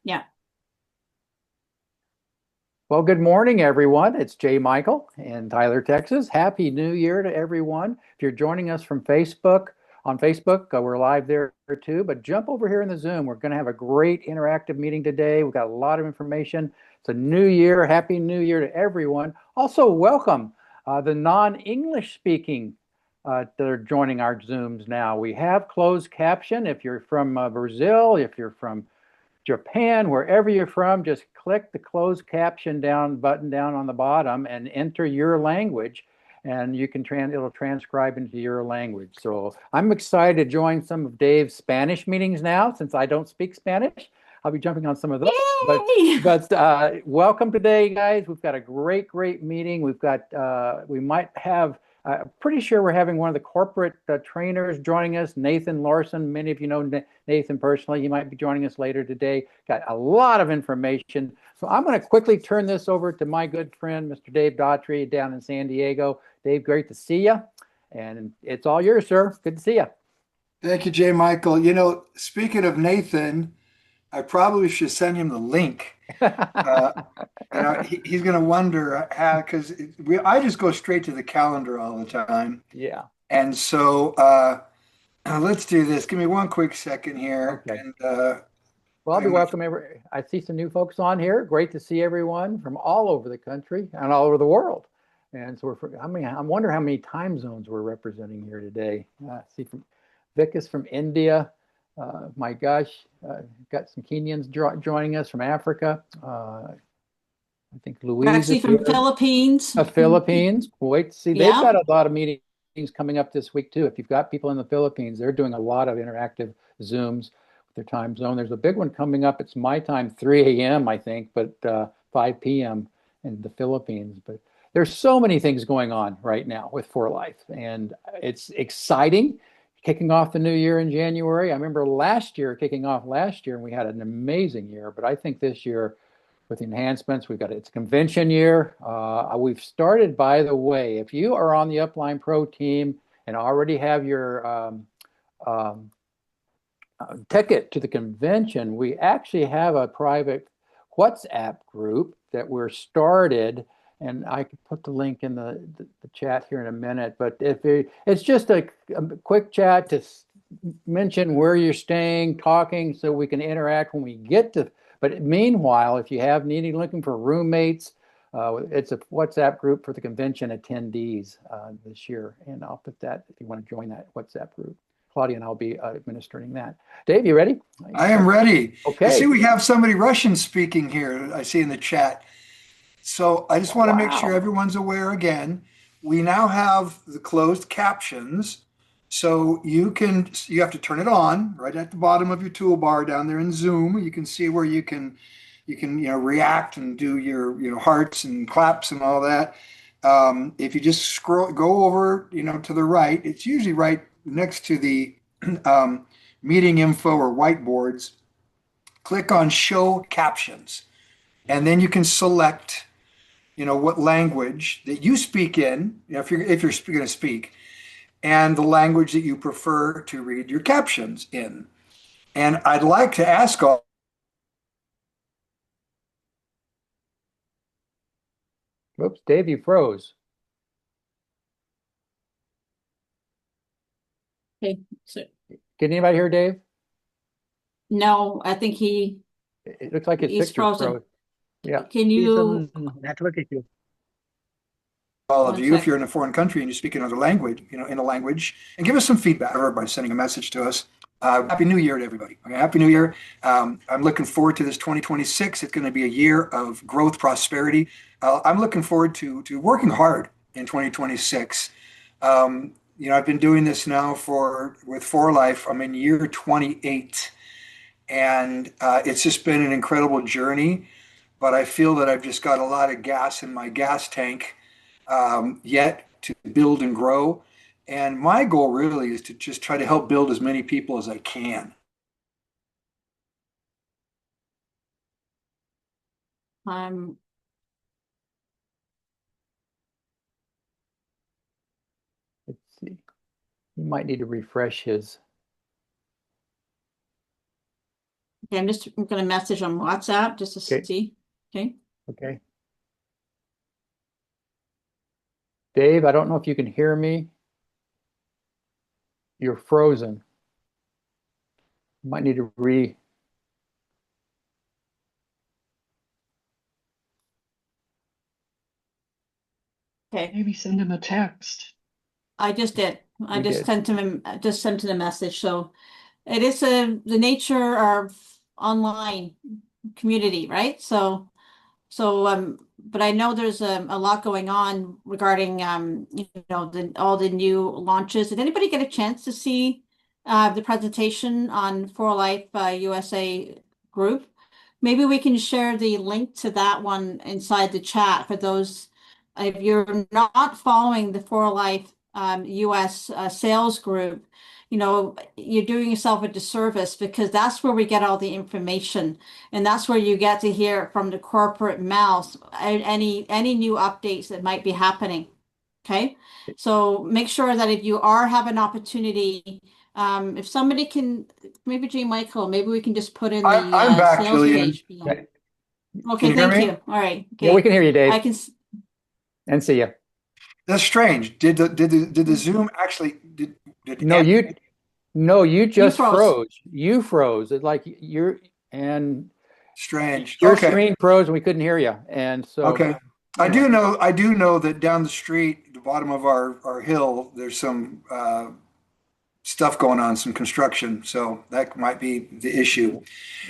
Yeah. Well, good morning, everyone. It's Jay Michael in Tyler, Texas. Happy New Year to everyone. If you're joining us from Facebook, on Facebook, we're live there too, but jump over here in the Zoom. We're going to have a great interactive meeting today. We've got a lot of information. It's a new year. Happy New Year to everyone. Also, welcome the non-English speaking that are joining our Zooms now. We have closed caption. If you're from Brazil, if you're from Japan, wherever you're from, just click the closed caption button down on the bottom and enter your language, and you can it'll transcribe into your language. So I'm excited to join some of Dave's Spanish meetings now, since I don't speak Spanish. I'll be jumping on some of those. Yay! But welcome today, guys. We've got a great meeting. We might have. Pretty sure we're having one of the corporate trainers joining us, Nathan Larsen. Many of you know Nathan personally. He might be joining us later today. Got a lot of information. So I'm going to quickly turn this over to my good friend, Mr. Dave Daughtrey, down in San Diego. Dave, great to see you. And it's all yours, sir. Good to see you. Thank you, Jay Michael. Speaking of Nathan, I probably should send him the link. Uh, he's going to wonder how, because I just go straight to the calendar all the time. Yeah. And so let's do this. Give me one quick second here. Okay. And Well, I'll be welcome. I see some new folks on here. Great to see everyone from all over the country and all over the world. And so I wonder how many time zones we're representing here today. See from Vic is from India. My gosh, got some Kenyans joining us from Africa. I think Louise Actually, is from here. Philippines. Philippines. Wait to see. They've Yeah. got a lot of meetings coming up this week too. If you've got people in the Philippines, they're doing a lot of interactive Zooms with their time zone. There's a big one coming up. It's my time, 3 a.m. I think, but 5 p.m. in the Philippines. But there's so many things going on right now with For Life, and it's exciting. Kicking off the new year in January. I remember kicking off last year, and we had an amazing year. But I think this year, with enhancements, it's a convention year. We've started, by the way, if you are on the Upline Pro team and already have your um, ticket to the convention, we actually have a private WhatsApp group that we're started, and I could put the link in the chat here in a minute. But it's just a quick chat to mention where you're staying, talking, so we can interact when we get to. But meanwhile, if you have looking for roommates, it's a WhatsApp group for the convention attendees this year, and I'll put that if you want to join that WhatsApp group. Claudia and I'll be administering that. Dave, you ready? I am ready. I see Okay. we have somebody Russian speaking here, I see in the chat. So I just want to make sure Wow. everyone's aware again. We now have the closed captions. So you have to turn it on right at the bottom of your toolbar down there in Zoom. You can see where you can react and do your hearts and claps and all that. If you just go over to the right, it's usually right next to the meeting info or whiteboards. Click on Show Captions, and then you can select what language that you speak in, if you're going to speak, and the language that you prefer to read your captions in. And I'd like to ask all. Whoops, Dave, you froze. Okay. So, Can anybody hear Dave? no, I think It looks like his he's picture frozen. froze. Yeah. Can He's you network issue. All of one you, if sec? you're in a foreign country and you speak another language, in a language, and give us some feedback by sending a message to us. Happy New Year to everybody. Okay, Happy New Year. I'm looking forward to this 2026. It's going to be a year of growth, prosperity. I'm looking forward to working hard in 2026. I've been doing this now with For Life. I'm in year 28, and it's just been an incredible journey. But I feel that I've just got a lot of gas in my gas tank yet to build and grow. And my goal really is to just try to help build as many people as I can. I'm Let's see. You might need to refresh his. Okay, I'm gonna message on WhatsApp just to Okay. see. Okay. Okay. Dave, I don't know if you can hear me. You're frozen. You might need to Okay. Maybe send him a text. I just did. I You just did. sent him just sent him a message. So it is the nature of online community, right? But I know there's a lot going on regarding all the new launches. Did anybody get a chance to see the presentation on For Life USA group? Maybe we can share the link to that one inside the chat for those if you're not following the For Life US sales group. You're doing yourself a disservice because that's where we get all the information. And that's where you get to hear it from the corporate mouth, any new updates that might be happening. Okay. So make sure that if you are have an opportunity, if somebody can, maybe J. Michael, maybe we can just put in the I'm back, sales Julian. page. Can Okay, you hear thank me? you. All right. Yeah, we Okay. can hear you, Dave, I can. and see you. That's strange. Did the Zoom actually did No, Anthony- you You just froze. froze. You froze. It's like and strange? your Okay. screen froze and we couldn't hear you. And so Okay. anyway, I do know that down the street, the bottom of our hill, there's some stuff going on, some construction. So that might be the issue.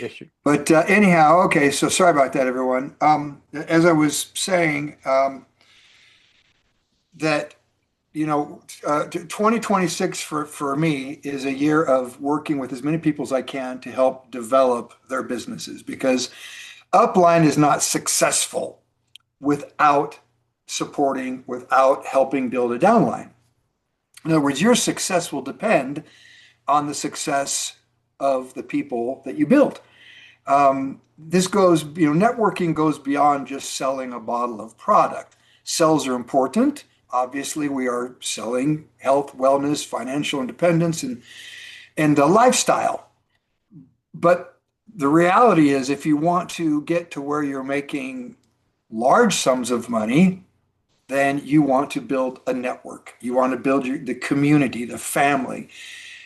issue. But anyhow, okay. So sorry about that, everyone. As I was saying, that 2026 for me is a year of working with as many people as I can to help develop their businesses because upline is not successful without supporting, without helping build a downline. In other words, your success will depend on the success of the people that you build. This goes, networking goes beyond just selling a bottle of product. Sales are important. Obviously, we are selling health, wellness, financial independence, and a lifestyle. But the reality is, if you want to get to where you're making large sums of money, then you want to build a network. You want to build the community, the family.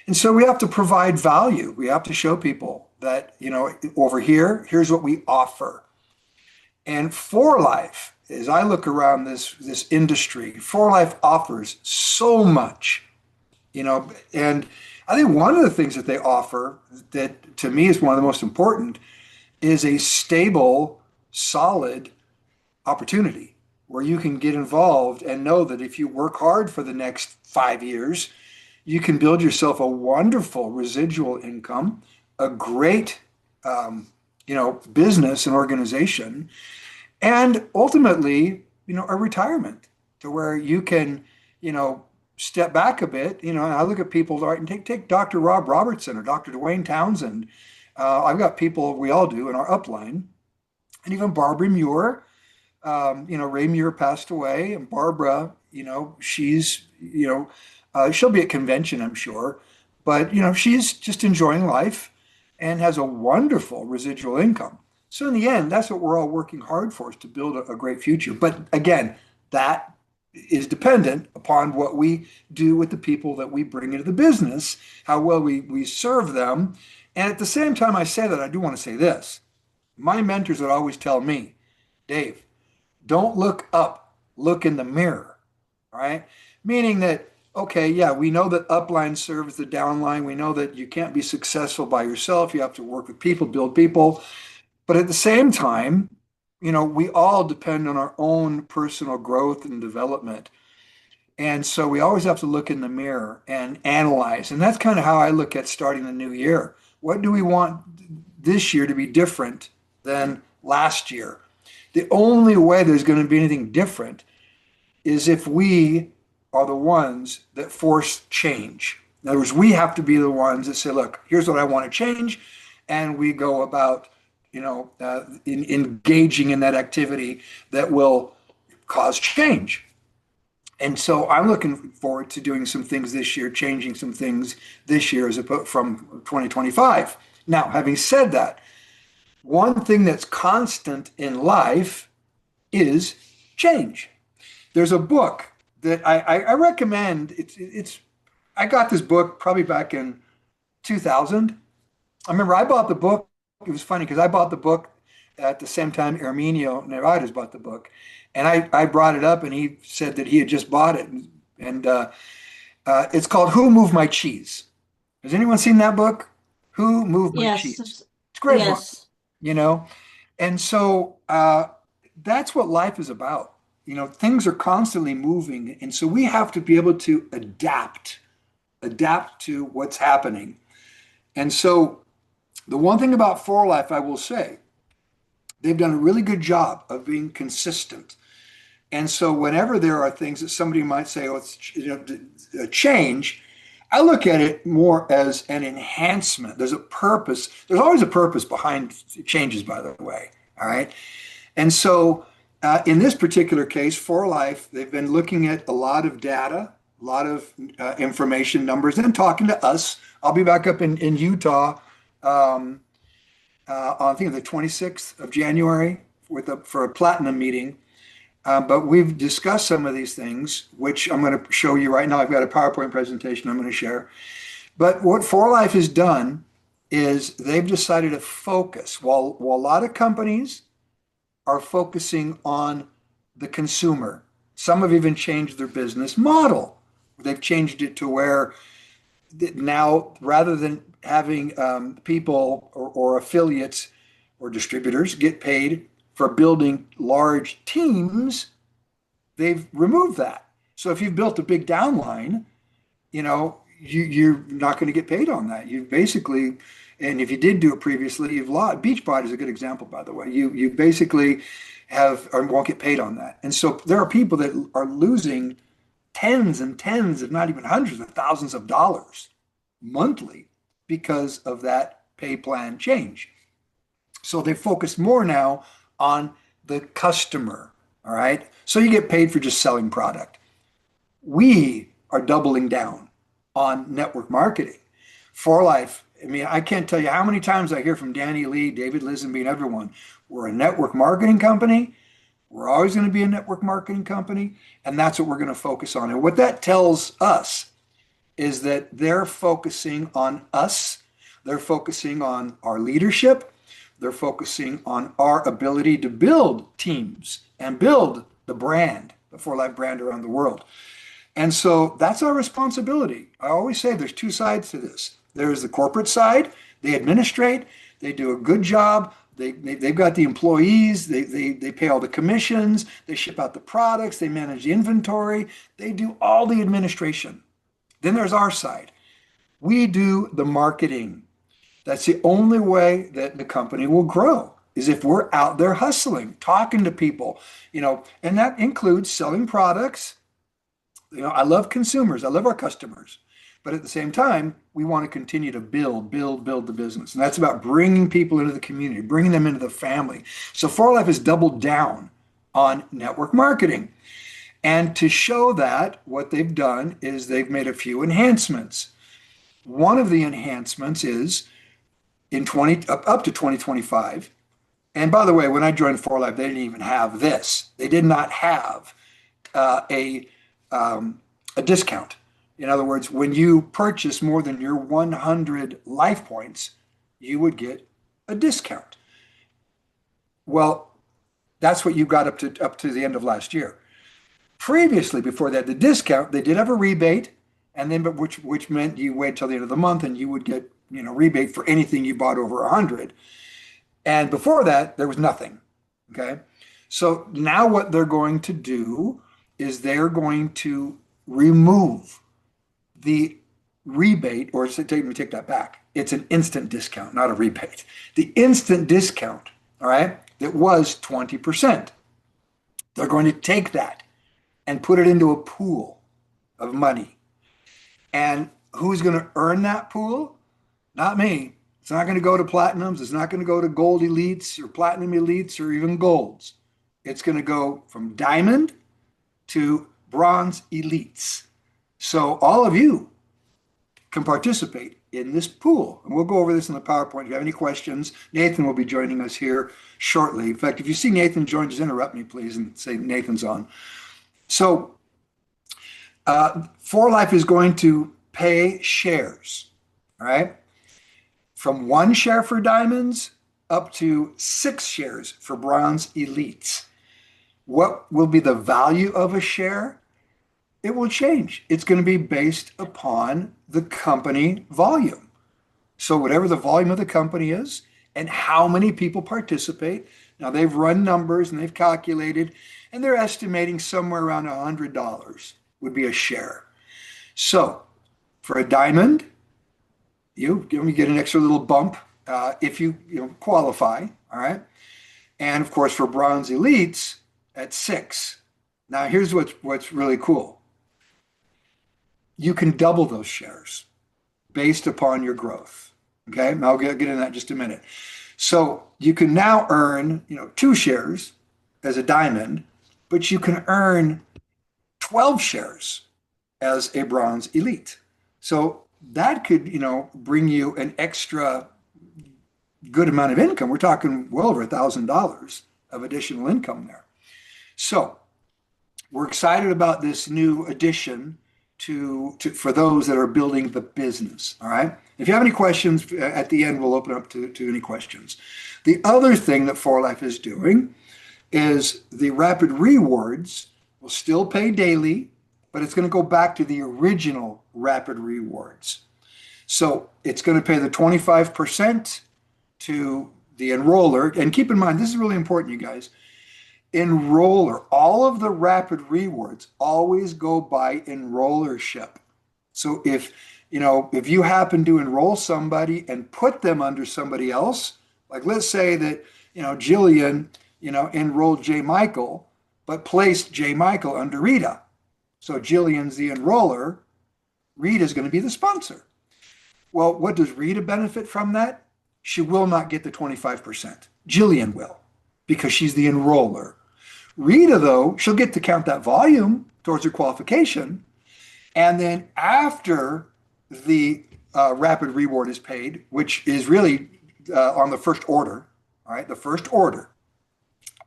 And so we have to provide value. We have to show people that, over here, here's what we offer. And For Life, as I look around this industry, For Life offers so much, and I think one of the things that they offer that to me is one of the most important is a stable, solid opportunity where you can get involved and know that if you work hard for the next 5 years, you can build yourself a wonderful residual income, a great, business and organization, and ultimately, a retirement to where you can, step back a bit. And I look at people, right, and take Dr. Rob Robertson or Dr. Dwayne Townsend. I've got people, we all do in our upline, and even Barbara Muir. Ray Muir passed away, and Barbara, she's, she'll be at convention, I'm sure, but she's just enjoying life and has a wonderful residual income. So in the end, that's what we're all working hard for, is to build a great future. But again, that is dependent upon what we do with the people that we bring into the business, how well we serve them. And at the same time I say that, I do want to say this. My mentors would always tell me, Dave, don't look up, look in the mirror, right? Meaning that, okay, yeah, we know that upline serves the downline. We know that you can't be successful by yourself. You have to work with people, build people. But at the same time, we all depend on our own personal growth and development. And so we always have to look in the mirror and analyze. And that's kind of how I look at starting the new year. What do we want this year to be different than last year? The only way there's going to be anything different is if we are the ones that force change. In other words, we have to be the ones that say, look, here's what I want to change. And we go about, engaging in that activity that will cause change. And so I'm looking forward to doing some things this year, changing some things this year as opposed from 2025. Now, having said that, one thing that's constant in life is change. There's a book that I recommend. I got this book probably back in 2000. I remember I bought the book. It was funny because I bought the book at the same time Herminio Nevares bought the book. And I brought it up and he said that he had just bought it. And it's called Who Moved My Cheese? Has anyone seen that book? Who Moved My Yes. Cheese? It's a great book, Yes. you know? And so that's what life is about. You know, things are constantly moving. And so we have to be able to adapt to what's happening. And so the one thing about For Life, I will say, they've done a really good job of being consistent. And so whenever there are things that somebody might say, oh, it's a change, I look at it more as an enhancement. There's a purpose. There's always a purpose behind changes, by the way. All right. And so in this particular case, For Life, they've been looking at a lot of data, a lot of information, numbers, and talking to us. I'll be back up in Utah on I think the 26th of January for a platinum meeting. But we've discussed some of these things, which I'm going to show you right now. I've got a PowerPoint presentation I'm going to share. But what For Life has done is they've decided to focus. While a lot of companies are focusing on the consumer, some have even changed their business model. They've changed it to where now, rather than having people or affiliates or distributors get paid for building large teams, they've removed that. So if you've built a big downline, you're not going to get paid on that. You basically, and if you did do it previously, you've lost. Beachbody is a good example, by the way. You basically have or won't get paid on that. And so there are people that are losing tens and tens, if not even hundreds of thousands of dollars monthly because of that pay plan change. So they focus more now on the customer. All right. So you get paid for just selling product. We are doubling down on network marketing. For Life, I mean, I can't tell you how many times I hear from Danny Lee, David Lisenby, and everyone. We're a network marketing company. We're always going to be a network marketing company. And that's what we're going to focus on. And what that tells us is that they're focusing on us. They're focusing on our leadership. They're focusing on our ability to build teams and build the brand, the For Life brand around the world. And so that's our responsibility. I always say there's two sides to this. There's the corporate side. They administrate. They do a good job. They've got the employees. They pay all the commissions. They ship out the products. They manage the inventory. They do all the administration. Then there's our side. We do the marketing. That's the only way that the company will grow is if we're out there hustling, talking to people, and that includes selling products. I love consumers. I love our customers. But at the same time, we want to continue to build the business. And that's about bringing people into the community, bringing them into the family. So For Life has doubled down on network marketing. And to show that, what they've done is they've made a few enhancements. One of the enhancements is up to 2025. And by the way, when I joined For Life, they didn't even have this. They did not have a discount. In other words, when you purchase more than your 100 life points, you would get a discount. Well, that's what you got up to the end of last year. Previously, before that, the discount, they did have a rebate, and then which meant you wait till the end of the month and you would get rebate for anything you bought over 100. And before that, there was nothing. Okay, so now what they're going to do is they're going to remove the rebate, or let me take that back. It's an instant discount, not a rebate. The instant discount, all right, that was 20%. They're going to take that and put it into a pool of money. And who's going to earn that pool? Not me. It's not going to go to platinums. It's not going to go to gold elites or platinum elites or even golds. It's going to go from diamond to bronze elites. So all of you can participate in this pool. And we'll go over this in the PowerPoint. If you have any questions, Nathan will be joining us here shortly. In fact, if you see Nathan join, just interrupt me, please, and say Nathan's on. So For Life is going to pay shares, all right? From 1 share for diamonds up to 6 shares for bronze elites. What will be the value of a share? It will change. It's going to be based upon the company volume. So whatever the volume of the company is and how many people participate. Now they've run numbers and they've calculated, and they're estimating somewhere around $100 would be a share. So for a diamond, you get an extra little bump if you qualify, all right? And of course for bronze elites at 6. Now here's what's really cool. You can double those shares based upon your growth. Okay, and I'll get into that in just a minute. So you can now earn 2 shares as a diamond, but you can earn 12 shares as a bronze elite. So that could bring you an extra good amount of income. We're talking well over $1,000 of additional income there. So we're excited about this new addition for those that are building the business. All right. If you have any questions at the end, we'll open up to any questions. The other thing that For Life is doing is the rapid rewards will still pay daily, but it's going to go back to the original rapid rewards. So it's going to pay the 25% to the enroller. And keep in mind, this is really important, you guys. Enroller, all of the rapid rewards always go by enrollership. So if you happen to enroll somebody and put them under somebody else, like let's say that Jillian enrolled J. Michael, but placed J. Michael under Rita. So Jillian's the enroller, Rita's going to be the sponsor. Well, what does Rita benefit from that? She will not get the 25%. Jillian will, because she's the enroller. Rita, though, she'll get to count that volume towards her qualification. And then after the rapid reward is paid, which is really on the first order, all right, the first order.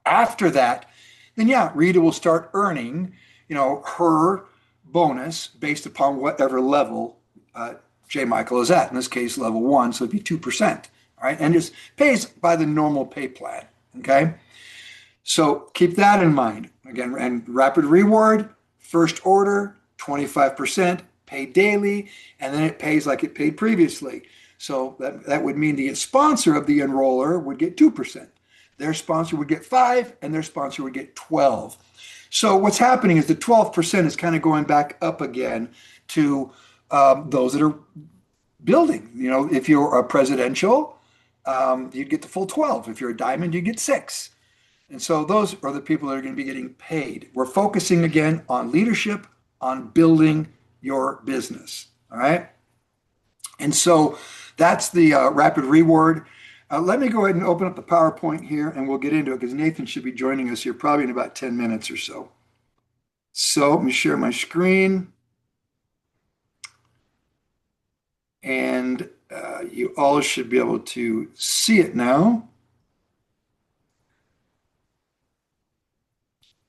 After that, then Rita will start earning, her bonus based upon whatever level J. Michael is at. In this case, level 1, so it'd be 2%, all right? And just pays by the normal pay plan, okay? So keep that in mind. Again, and rapid reward, first order, 25%, paid daily, and then it pays like it paid previously. So that would mean the sponsor of the enroller would get 2%. Their sponsor would get 5%, and their sponsor would get 12%. So what's happening is the 12% is kind of going back up again to those that are building. If you're a presidential, you'd get the full 12. If you're a diamond, you get 6. And so those are the people that are going to be getting paid. We're focusing again on leadership, on building your business. All right. And so that's the rapid reward. Let me go ahead and open up the PowerPoint here and we'll get into it because Nathan should be joining us here probably in about 10 minutes or so. So let me share my screen. And you all should be able to see it now.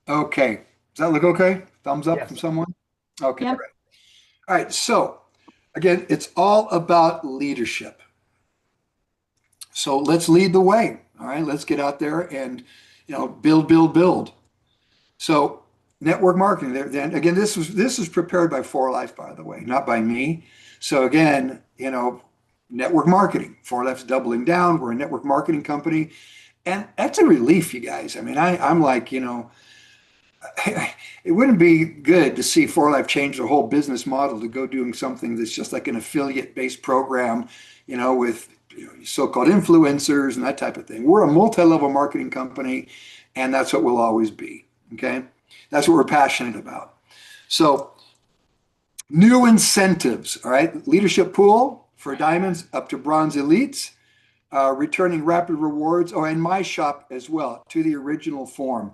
Okay. Does that look okay? Thumbs up from someone? Okay. Yep. Great. All right. So again, it's all about leadership. So let's lead the way. All right. Let's get out there and, build. So network marketing. Then again, this was prepared by For Life, by the way, not by me. So again, network marketing. For Life's doubling down. We're a network marketing company. And that's a relief, you guys. I mean, I'm like, it wouldn't be good to see For Life change their whole business model to go doing something that's just like an affiliate-based program, with so-called influencers and that type of thing. We're a multi-level marketing company, and that's what we'll always be, okay? That's what we're passionate about. So new incentives, all right? Leadership pool for diamonds up to bronze elites, returning rapid rewards, and my shop as well to the original form.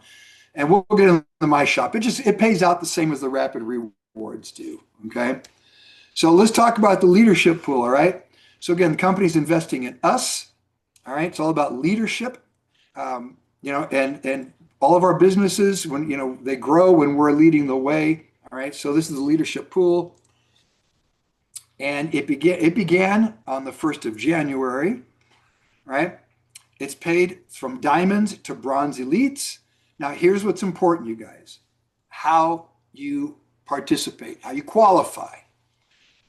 And we'll get into my shop. It pays out the same as the rapid rewards do, okay? So let's talk about the leadership pool, all right? So again, the company's investing in us. All right. It's all about leadership. And all of our businesses, when, they grow when we're leading the way. All right. So this is the leadership pool. And it began on the 1st of January, right? It's paid from diamonds to bronze elites. Now, here's what's important, you guys. How you participate, how you qualify.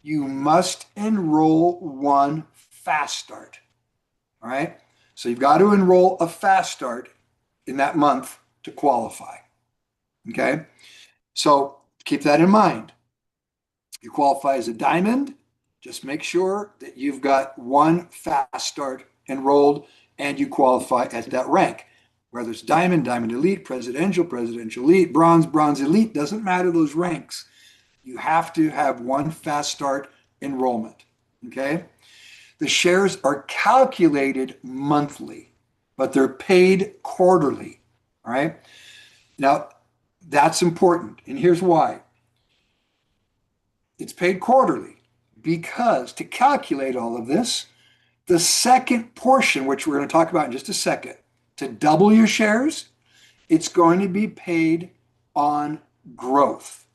You must enroll one fast start. All right. So you've got to enroll a fast start in that month to qualify. Okay. So keep that in mind. You qualify as a diamond. Just make sure that you've got one fast start enrolled and you qualify at that rank. Whether it's diamond, diamond elite, presidential, presidential elite, bronze, bronze elite, doesn't matter those ranks. You have to have one fast start enrollment. Okay. The shares are calculated monthly, but they're paid quarterly. All right. Now, that's important. And here's why. It's paid quarterly because to calculate all of this, the second portion, which we're going to talk about in just a second, to double your shares, it's going to be paid on growth,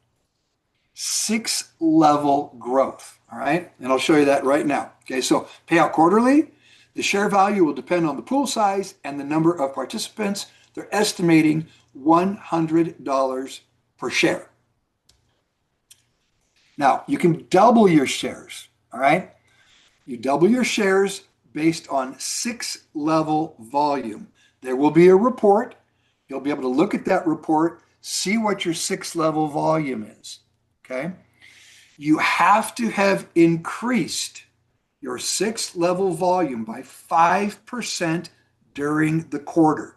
6-level growth. All right. And I'll show you that right now. Okay. So payout quarterly. The share value will depend on the pool size and the number of participants. They're estimating $100 per share. Now, you can double your shares, all right? You double your shares based on 6-level volume. There will be a report. You'll be able to look at that report, see what your 6-level volume is, okay? You have to have increased your 6-level volume by 5% during the quarter,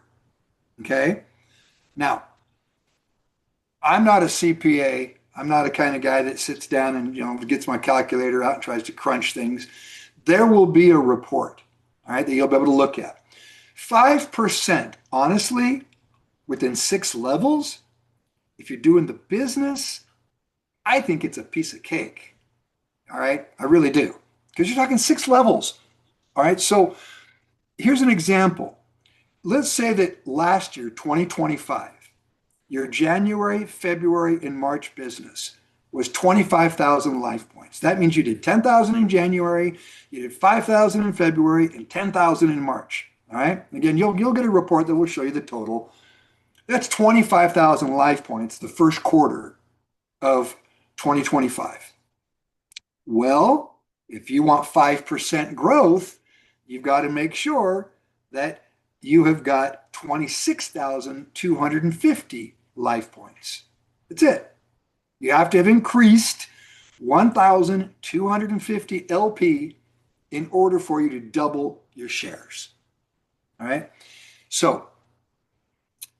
okay? Now, I'm not a CPA. I'm not a kind of guy that sits down and gets my calculator out and tries to crunch things. There will be a report, all right, that you'll be able to look at. 5%, honestly, within 6 levels, if you're doing the business, I think it's a piece of cake. All right, I really do, because you're talking 6 levels. All right, so here's an example. Let's say that last year, 2025, your January, February, and March business was 25,000 life points. That means you did 10,000 in January, you did 5,000 in February, and 10,000 in March. All right. Again, you'll get a report that will show you the total. That's 25,000 life points the first quarter of 2025. Well, if you want 5% growth, you've got to make sure that you have got 26,250 life points. That's it. You have to have increased 1,250 LP in order for you to double your shares. All right. So,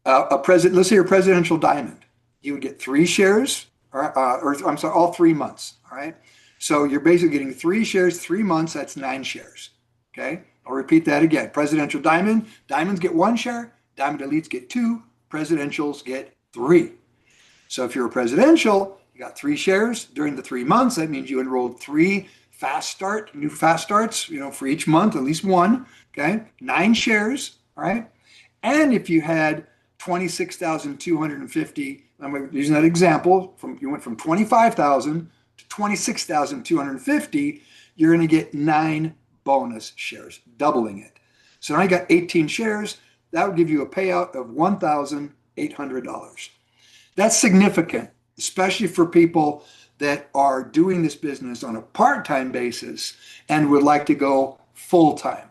let's say a presidential diamond, you would get 3 shares, or I'm sorry, all 3 months. All right. So you're basically getting 3 shares, 3 months. That's 9 shares. Okay. I'll repeat that again. Presidential diamond, diamonds get 1 share, diamond elites get 2, presidentials get 3. So if you're a presidential, you got 3 shares during the 3 months. That means you enrolled 3 new fast starts, for each month, at least 1. Okay. 9 shares. All right. And if you had 26,250, I'm using that example, you went from 25,000 to 26,250, you're going to get 9 bonus shares, doubling it. So now you got 18 shares. That would give you a payout of $1,800. That's significant, especially for people that are doing this business on a part-time basis and would like to go full-time.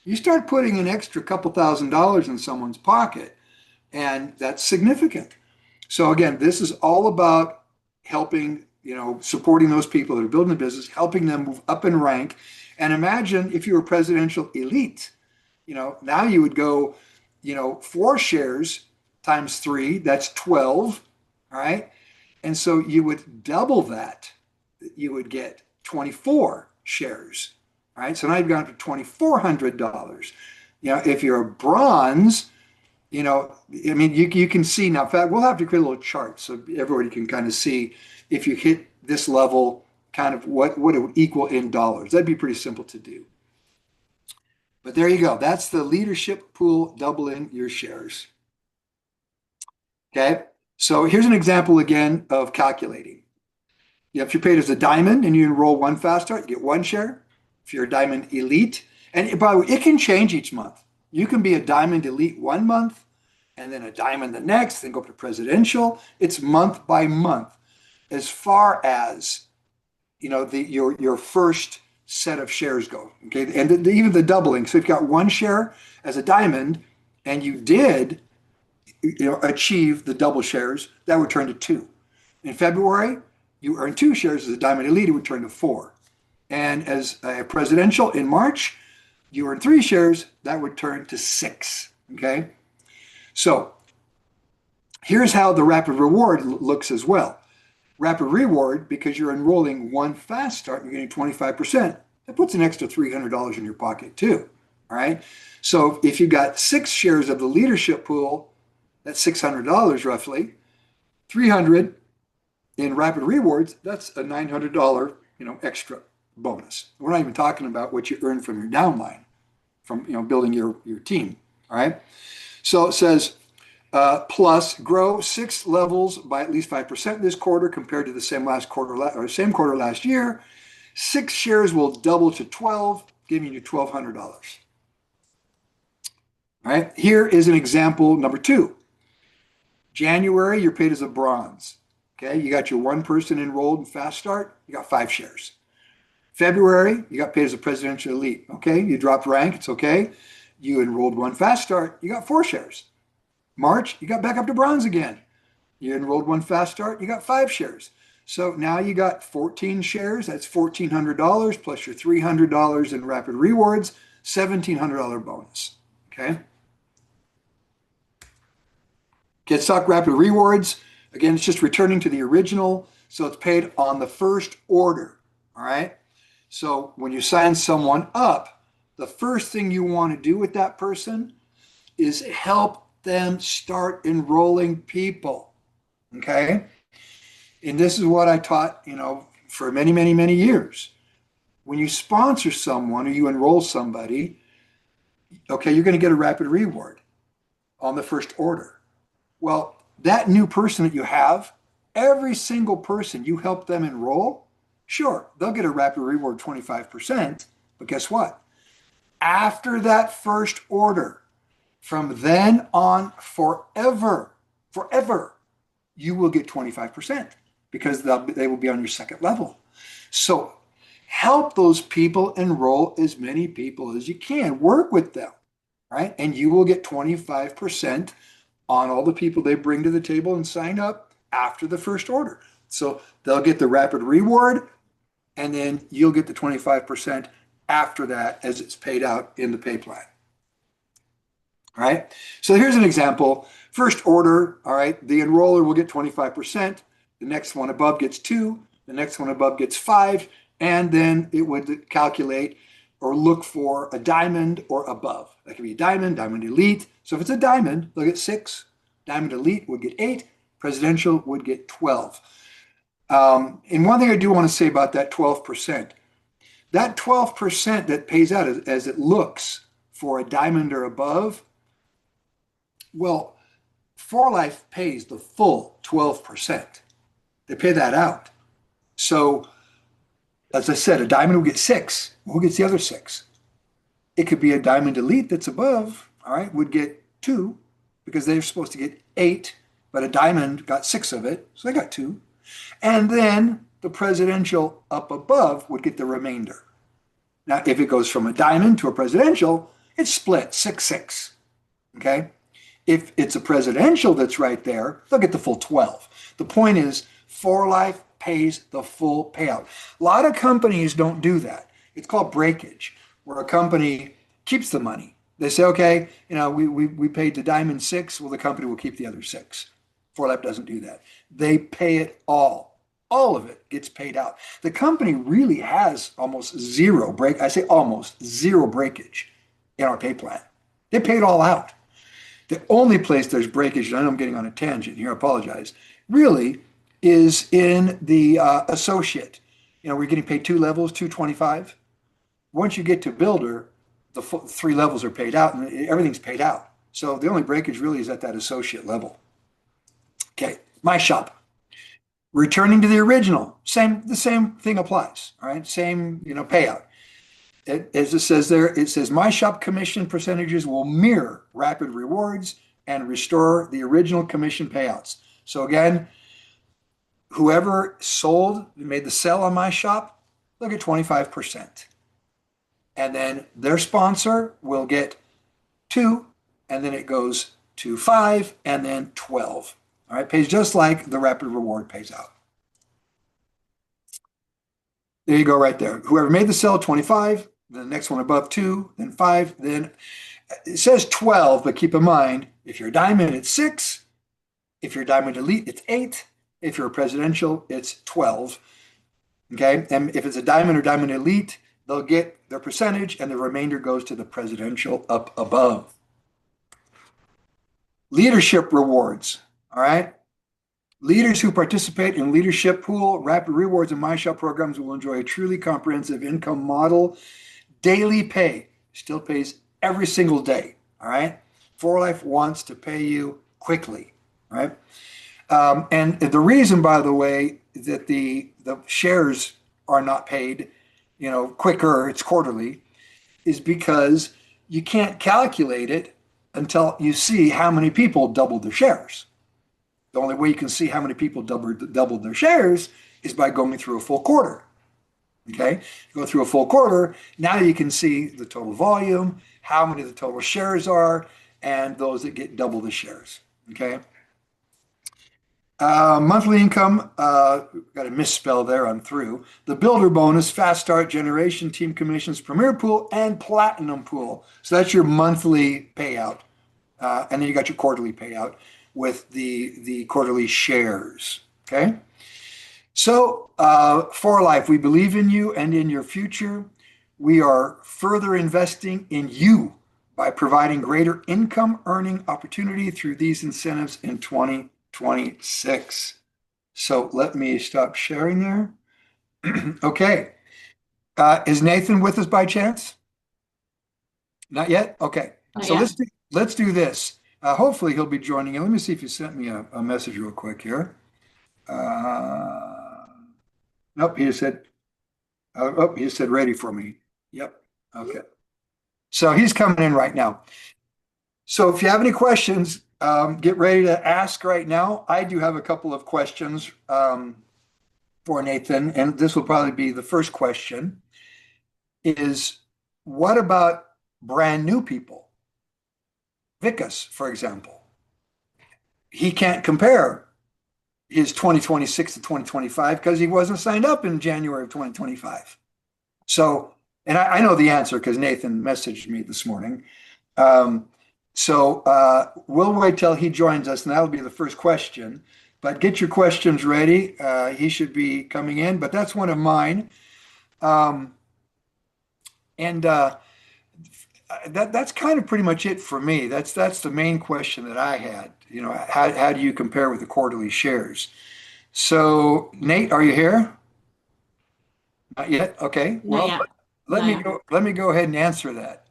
You start putting an extra couple $1,000s in someone's pocket, and that's significant. So again, this is all about helping, supporting those people that are building the business, helping them move up in rank. And imagine if you were presidential elite, now you would go, 4 shares times 3, that's 12, all right? And so you would double that. You would get 24 shares, all right? So now you've gone to $2,400. If you're a bronze, you can see now. In fact, we'll have to create a little chart so everybody can kind of see if you hit this level, kind of what it would equal in dollars. That'd be pretty simple to do. But there you go. That's the leadership pool doubling your shares. Okay. So here's an example again of calculating. If you're paid as a diamond and you enroll one fast start, you get 1 share. If you're a diamond elite, and by the way, it can change each month. You can be a diamond elite 1 month and then a diamond the next, then go up to presidential. It's month by month as far as your first set of shares go. Okay, and even the doubling. So if you've got 1 share as a diamond and you did achieve the double shares, that would turn to 2. In February, you earn 2 shares as a diamond elite, it would turn to 4. And as a presidential in March, you earn 3 shares, that would turn to 6. Okay. So here's how the rapid reward looks as well. Rapid reward, because you're enrolling 1 fast start, you're getting 25%. That puts an extra $300 in your pocket too. All right. So if you've got 6 shares of the leadership pool, that's $600 roughly. 300 in rapid rewards, that's a $900 extra bonus. We're not even talking about what you earn from your downline, from building your team. All right. So it says plus grow 6 levels by at least 5% this quarter compared to the same quarter last year. 6 shares will double to 12, giving you $1,200. All right. Here is an example number 2. January, you're paid as a bronze. Okay, you got your 1 person enrolled in fast start, you got 5 shares. February, you got paid as a presidential elite. Okay, you dropped rank, it's okay. You enrolled 1 fast start, you got 4 shares. March, you got back up to bronze again. You enrolled 1 fast start, you got 5 shares. So now you got 14 shares, that's $1,400 plus your $300 in rapid rewards, $1,700 bonus. Okay. Get stock rapid rewards. Again, it's just returning to the original. So it's paid on the first order. All right. So when you sign someone up, the first thing you want to do with that person is help them start enrolling people. Okay. And this is what I taught, for many, many, many years. When you sponsor someone or you enroll somebody, okay, you're going to get a rapid reward on the first order. Well, that new person that you have, every single person you help them enroll, sure, they'll get a rapid reward 25%, but guess what? After that first order, from then on forever, you will get 25% because they will be on your second level. So help those people enroll as many people as you can. Work with them, right? And you will get 25% on all the people they bring to the table and sign up after the first order. So they'll get the rapid reward, and then you'll get the 25% after that as it's paid out in the pay plan. All right. So here's an example. First order, all right, the enroller will get 25%. The next one above gets 2. The next one above gets 5. And then it would calculate or look for a diamond or above. That could be a diamond, diamond elite. So if it's a diamond, they'll get 6. Diamond elite would get 8. Presidential would get 12. And one thing I do want to say about that 12%, that 12% that pays out as it looks for a diamond or above, well, 4Life pays the full 12%. They pay that out. So, as I said, a diamond will get 6. Who gets the other 6? It could be a diamond elite that's above, all right, would get 2 because they're supposed to get 8, but a diamond got 6 of it, so they got 2. And then the presidential up above would get the remainder. Now, if it goes from a diamond to a presidential, it's split 6-6. Okay? If it's a presidential that's right there, they'll get the full 12. The point is, 4Life pays the full payout. A lot of companies don't do that. It's called breakage, where a company keeps the money. They say, okay, we paid the diamond 6, well, the company will keep the other 6. 4Life doesn't do that. They pay it all. All of it gets paid out. The company really has almost zero breakage in our pay plan. They pay it all out. The only place there's breakage, and I know I'm getting on a tangent here, I apologize, really is in the associate. we're getting paid 2 levels, 225. Once you get to builder, the 3 levels are paid out and everything's paid out. So the only breakage really is at that associate level. Okay, my shop. Returning to the original, the same thing applies. All right, same payout. As it says there, it says my shop commission percentages will mirror rapid rewards and restore the original commission payouts. So again, whoever made the sell on my shop, they'll get 25%. And then their sponsor will get 2, and then it goes to 5, and then 12. All right, pays just like the rapid reward pays out. There you go right there. Whoever made the sell, 25, the next one above 2, then 5, then it says 12, but keep in mind, if you're a diamond, it's 6. If you're a diamond elite, it's 8. If you're a presidential, it's 12. Okay, and if it's a diamond or diamond elite, they'll get their percentage, and the remainder goes to the presidential up above. Leadership rewards, all right? Leaders who participate in leadership pool, rapid rewards, and My Shop programs will enjoy a truly comprehensive income model. Daily pay still pays every single day, all right? For Life wants to pay you quickly, all right? And the reason, by the way, that the shares are not paid, quicker, it's quarterly, is because you can't calculate it until you see how many people doubled their shares. The only way you can see how many people doubled their shares is by going through a full quarter. Okay, you go through a full quarter, now you can see the total volume, how many of the total shares are, and those that get double the shares. Okay. Monthly income, got a misspell there, I'm through. The builder bonus, fast start, generation, team commissions, premier pool, and platinum pool. So that's your monthly payout. And then you got your quarterly payout with the quarterly shares. Okay. So For Life, we believe in you and in your future. We are further investing in you by providing greater income earning opportunity through these incentives in 2026. So let me stop sharing there. Okay. Is Nathan with us by chance? Not yet? Okay. Not So yet. let's do this. Hopefully he'll be joining in. Let me see if he sent me a message real quick here. Nope, he said ready for me. Yep. Okay. So he's coming in right now. So if you have any questions, get ready to ask right now. I do have a couple of questions for Nathan, and this will probably be the first question is, what about brand new people? Vicus, for example. He can't compare his 2026 to 2025 because he wasn't signed up in January of 2025. So, and I know the answer because Nathan messaged me this morning. So we'll wait till he joins us, and that'll be the first question. But get your questions ready. He should be coming in, but that's one of mine. That's kind of pretty much it for me. That's the main question that I had. How do you compare with the quarterly shares? So Nate, are you here? Not yet. Okay. Not Well, yet. let me go ahead and answer that.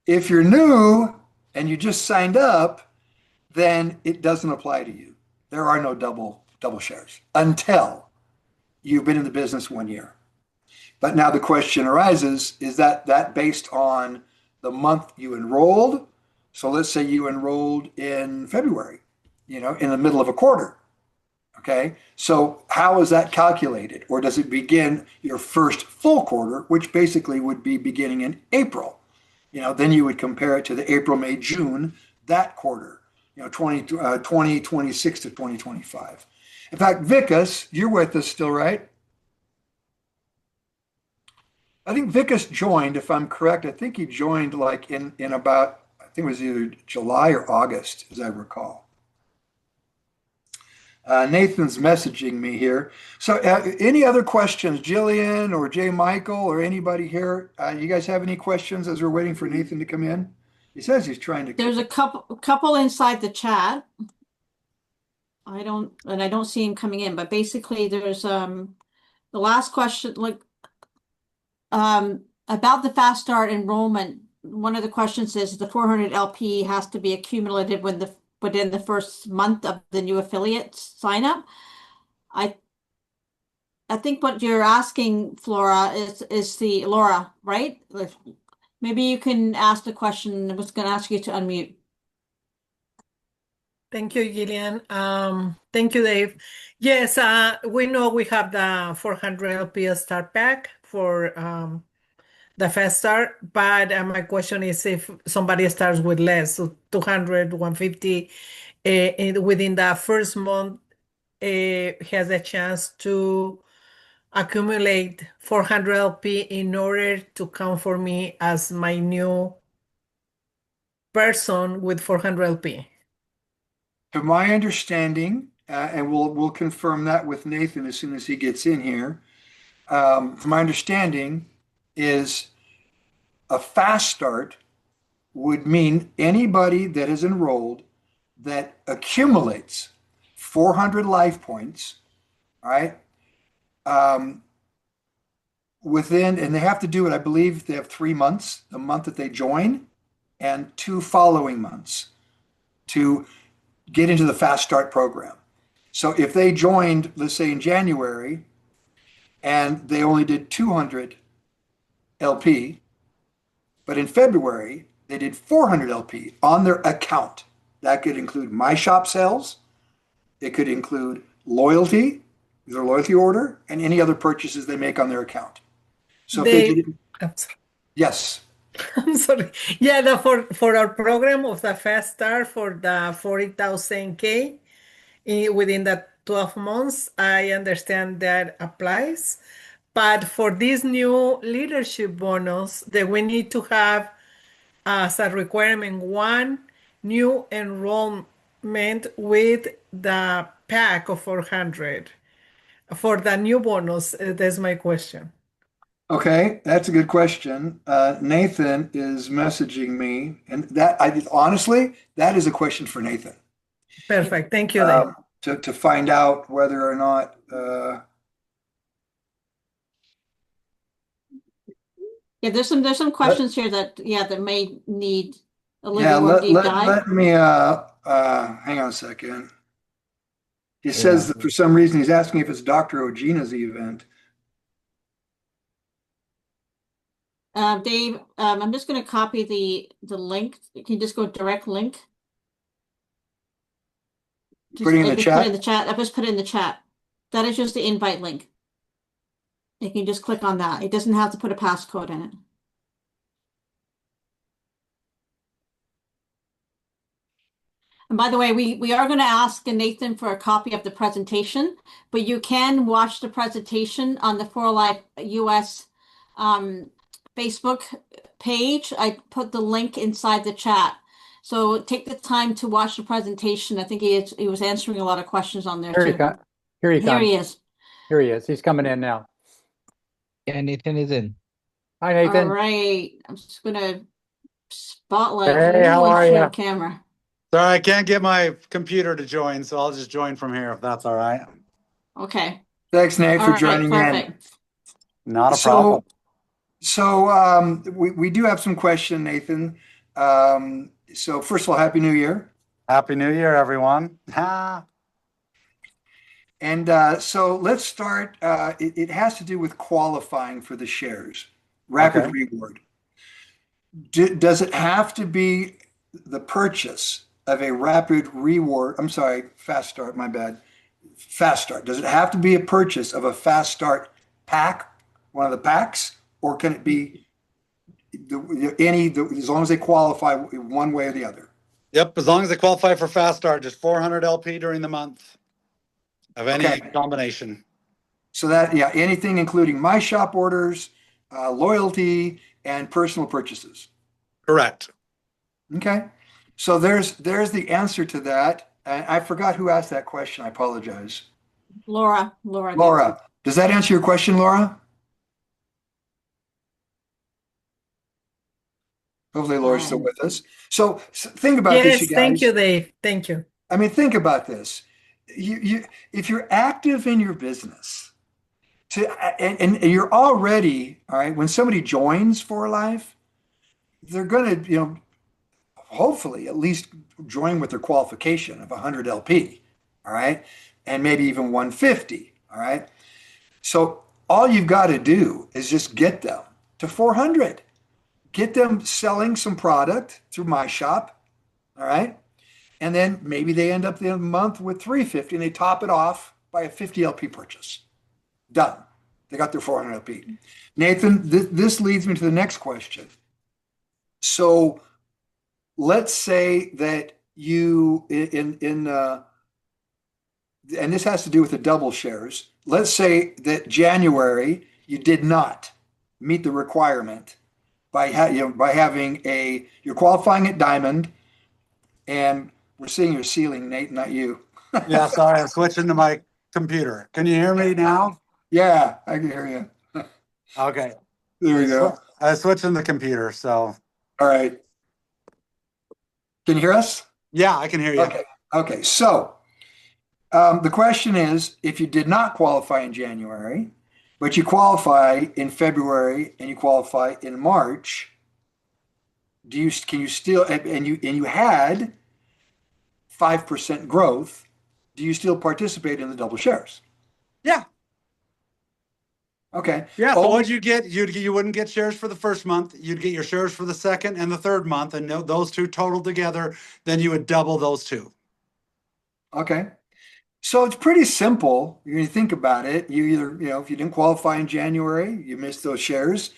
If you're new and you just signed up, then it doesn't apply to you. There are no double shares until you've been in the business 1 year. But now the question arises, is that based on the month you enrolled? So let's say you enrolled in February, in the middle of a quarter. Okay. So how is that calculated? Or does it begin your first full quarter, which basically would be beginning in April? Then you would compare it to the April, May, June, that quarter, 2026 to 2025. In fact, Vicus, you're with us still, right? I think Vicus joined, if I'm correct. I think he joined like in about, I think it was either July or August, as I recall. Nathan's messaging me here. So any other questions, Jillian or J. Michael or anybody here? You guys have any questions as we're waiting for Nathan to come in? He says he's trying to. There's a couple inside the chat. I don't see him coming in, but basically there's the last question, about the fast start enrollment, one of the questions is the 400 LP has to be accumulated within the first month of the new affiliate sign up. I think what you're asking, Flora, is the Laura, right? Maybe you can ask the question. I was going to ask you to unmute. Thank you, Gillian. Thank you, Dave. Yes, we know we have the 400 LP start pack for the fast start, but my question is if somebody starts with less, so 200, 150, within the first month, has a chance to accumulate 400 LP in order to count for me as my new person with 400 LP. To my understanding, and we'll confirm that with Nathan as soon as he gets in here. From my understanding, is a fast start would mean anybody that is enrolled that accumulates 400 life points, all right? And they have to do it, I believe they have 3 months, the month that they join, and 2 following months to get into the fast start program. So if they joined, let's say in January, and they only did 200 LP, but in February they did 400 LP on their account. That could include my shop sales. It could include loyalty, their loyalty order, and any other purchases they make on their account. So if they did, I'm sorry. yes. I'm sorry. Yeah, for our program of the fast start for the 40,000K within the 12 months, I understand that applies. But for this new leadership bonus, that we need to have as a requirement 1 new enrollment with the pack of 400 for the new bonus. That's my question. Okay, that's a good question. Nathan is messaging me, and honestly, that is a question for Nathan. Perfect. Thank you, Dave. To find out whether or not Yeah, there's some questions here that may need a little more deep dive. let me hang on a second. He says that for some reason he's asking if it's Dr. Ogina's event. Dave, I'm just going to copy the link. You can just go direct link. Putting in the chat? Put it in the chat. I just put it in the chat. That is just the invite link. You can just click on that. It doesn't have to put a passcode in it. And by the way, we are going to ask Nathan for a copy of the presentation, but you can watch the presentation on the For Life US Facebook page. I put the link inside the chat. So take the time to watch the presentation. I think he was answering a lot of questions on there too. Here he Here he is. Here he is. He's coming in now. Yeah, Nathan is in. Hi, Nathan. All right. I'm just going to spotlight Hey, how are share you? camera. Sorry, I can't get my computer to join, so I'll just join from here if that's all right. Okay. Thanks, Nate, All for right, joining in. perfect. Not a problem. So we do have some questions, Nathan. So first of all, Happy New Year. Happy New Year, everyone. And so let's start. It has to do with qualifying for the shares, rapid reward. Does it have to be the purchase of a rapid reward? I'm sorry, fast start, my bad. Fast start. Does it have to be a purchase of a fast start pack, one of the packs, or can it be as long as they qualify one way or the other? Yep, as long as they qualify for fast start, just 400 LP during the month of any combination. So that, anything including my shop orders, loyalty, and personal purchases. Correct. Okay. So there's the answer to that. And I forgot who asked that question. I apologize. Laura. Does that answer your question, Laura? Hopefully Laura's still with us. So think about this, you guys. Thank you, Dave. Thank you. I mean, think about this. If you're active in your business and you're already, all right, when somebody joins For Life, they're going to, hopefully at least join with their qualification of 100 LP, all right, and maybe even 150, all right. So all you've got to do is just get them to 400, get them selling some product through my shop, all right, and then maybe they end up the end of the month with 350 and they top it off by a 50 LP purchase. Done. They got their 400 LP. Nathan, this leads me to the next question. So let's say that you and this has to do with the double shares. Let's say that January you did not meet the requirement by having you're qualifying at Diamond, and we're seeing your ceiling, Nate, not you. Yeah, sorry, I'm switching to my computer. Can you hear me now? Yeah, I can hear you. Okay. There we go. I was switching the computer, so. All right. Can you hear us? Yeah, I can hear you. Okay. So the question is, if you did not qualify in January, but you qualify in February and you qualify in March, can you still, and you had 5% growth, do you still participate in the double shares? Yeah. Okay. Yeah. So what'd you get? You wouldn't get shares for the first month. You'd get your shares for the second and the third month, and those two totaled together, then you would double those two. Okay. So it's pretty simple. When you think about it, you either, if you didn't qualify in January, you missed those shares,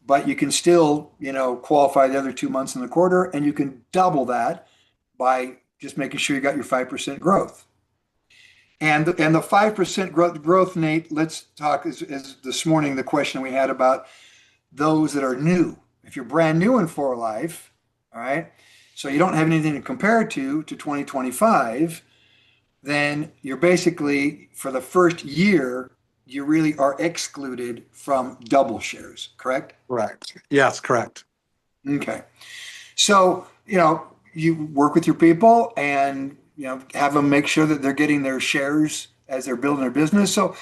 but you can still, qualify the other 2 months in the quarter, and you can double that by just making sure you got your 5% growth. And the 5% growth, Nate, let's talk, is this morning the question we had about those that are new. If you're brand new in For Life, all right, so you don't have anything to compare to 2025, then you're basically, for the first year, you really are excluded from double shares, correct? Correct. Yes, correct. Okay. So, you work with your people and, have them make sure that they're getting their shares as they're building their business. So,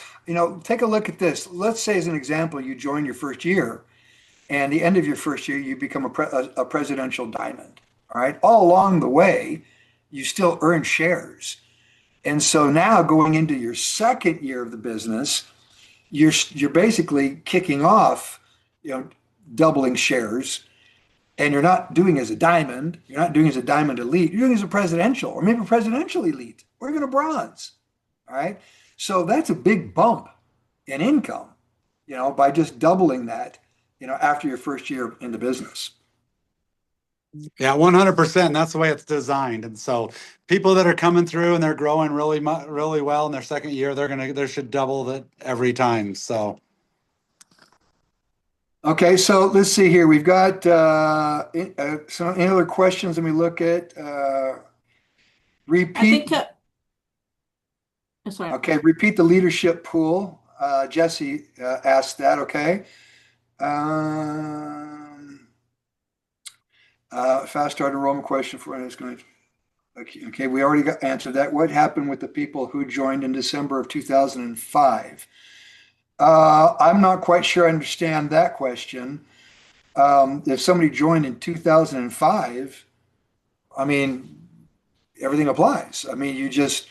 take a look at this. Let's say, as an example, you join your first year, and the end of your first year, you become a presidential diamond. All right. All along the way, you still earn shares. And so now going into your second year of the business, you're basically kicking off, doubling shares, and you're not doing as a diamond. You're not doing as a diamond elite. You're doing as a presidential, or maybe a presidential elite, or even a bronze. All right. So that's a big bump in income, by just doubling that, after your first year in the business. Yeah, 100%. That's the way it's designed. And so people that are coming through and they're growing really well in their second year, they should double that every time. So. Okay, so let's see here. We've got any other questions? Let me look at repeat. Sorry. Okay, repeat the leadership pool. Jesse asked that. Okay. Fast start enrollment question for it's going to. Okay, we already answered that. What happened with the people who joined in December of 2005? I'm not quite sure I understand that question. If somebody joined in 2005, I mean, everything applies. I mean, you just,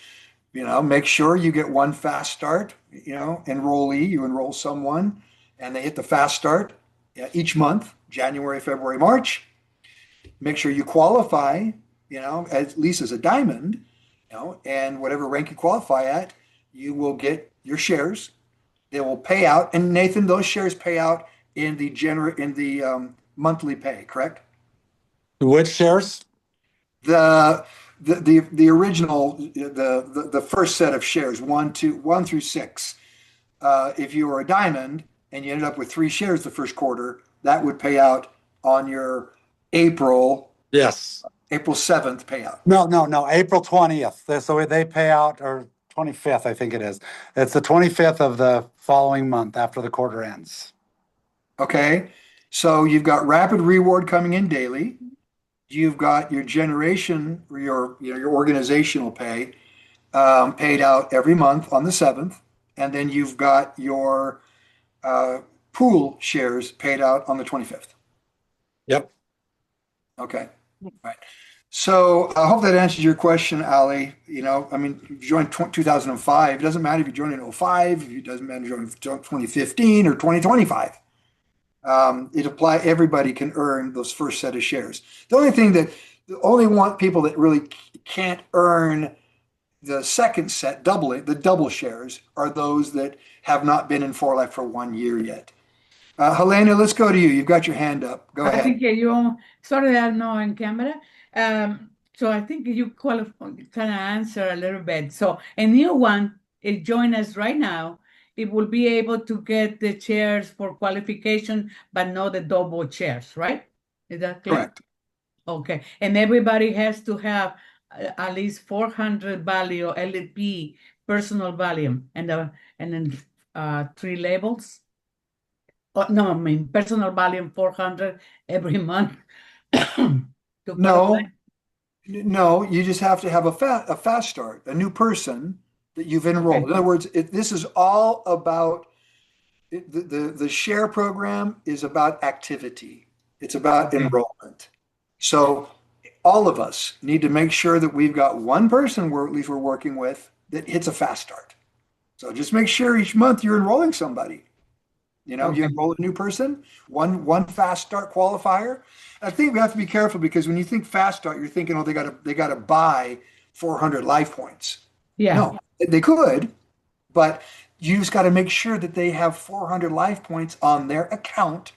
make sure you get one fast start, enrollee, you enroll someone and they hit the fast start each month, January, February, March. Make sure you qualify, at least as a diamond, and whatever rank you qualify at, you will get your shares. They will pay out, and Nathan, those shares pay out in the monthly pay, correct? Which shares? The original, the first set of shares, one through 6. If you were a diamond and you ended up with 3 shares the first quarter, that would pay out on your April. Yes. April 7th payout. No, April 20th. So they pay out, or 25th, I think it is. It's the 25th of the following month after the quarter ends. Okay. So you've got rapid reward coming in daily. You've got your generation, your organizational pay paid out every month on the 7th. And then you've got your pool shares paid out on the 25th. Yep. Okay. All right. So I hope that answers your question, Ali. You know, I mean, you joined 2005. It doesn't matter if you joined in 05, it doesn't matter if you joined 2015 or 2025. Everybody can earn those first set of shares. The only one people that really can't earn the second set, the double shares, are those that have not been in For Life for 1 year yet. Helena, let's go to you. You've got your hand up. Go I ahead. think you, sorry that I'm not on camera. So I think you kind of answer a little bit. So a new one is join us right now. It will be able to get the chairs for qualification, but not the double chairs, right? Is that clear? Correct. Okay. And everybody has to have at least 400 value LP personal value and then 3 labels. Oh, no, I mean personal volume 400 every month. To No, qualify. no, you just have to have a fast start, a new person that you've enrolled. Okay. In other words, this is all about the share program is about activity. It's about Okay. enrollment. So all of us need to make sure that we've got one person at least we're working with that hits a fast start. So just make sure each month you're enrolling somebody. You know, you Okay. enroll a new person, one fast start qualifier. I think we have to be careful because when you think fast start, you're thinking, oh, they gotta buy 400 life points. Yeah. No, they could, but you just got to make sure that they have 400 life points on their account.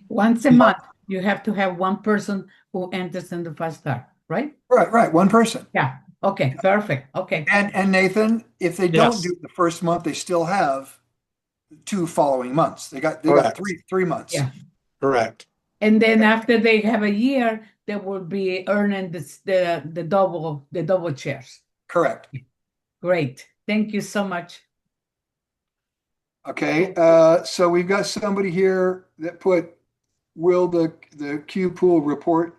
Once a Yeah. month, you have to have one person who enters in the fast start, right? Right, one person. Yeah. Okay. Perfect. Okay. And Nathan, if they don't Yes. do it the first month, they still have 2 following months. They got Correct. three months. Yeah. Correct. And then after they have a year, they will be earning the double chairs. Correct. Great. Thank you so much. Okay. So we've got somebody here that put, will the Q pool report?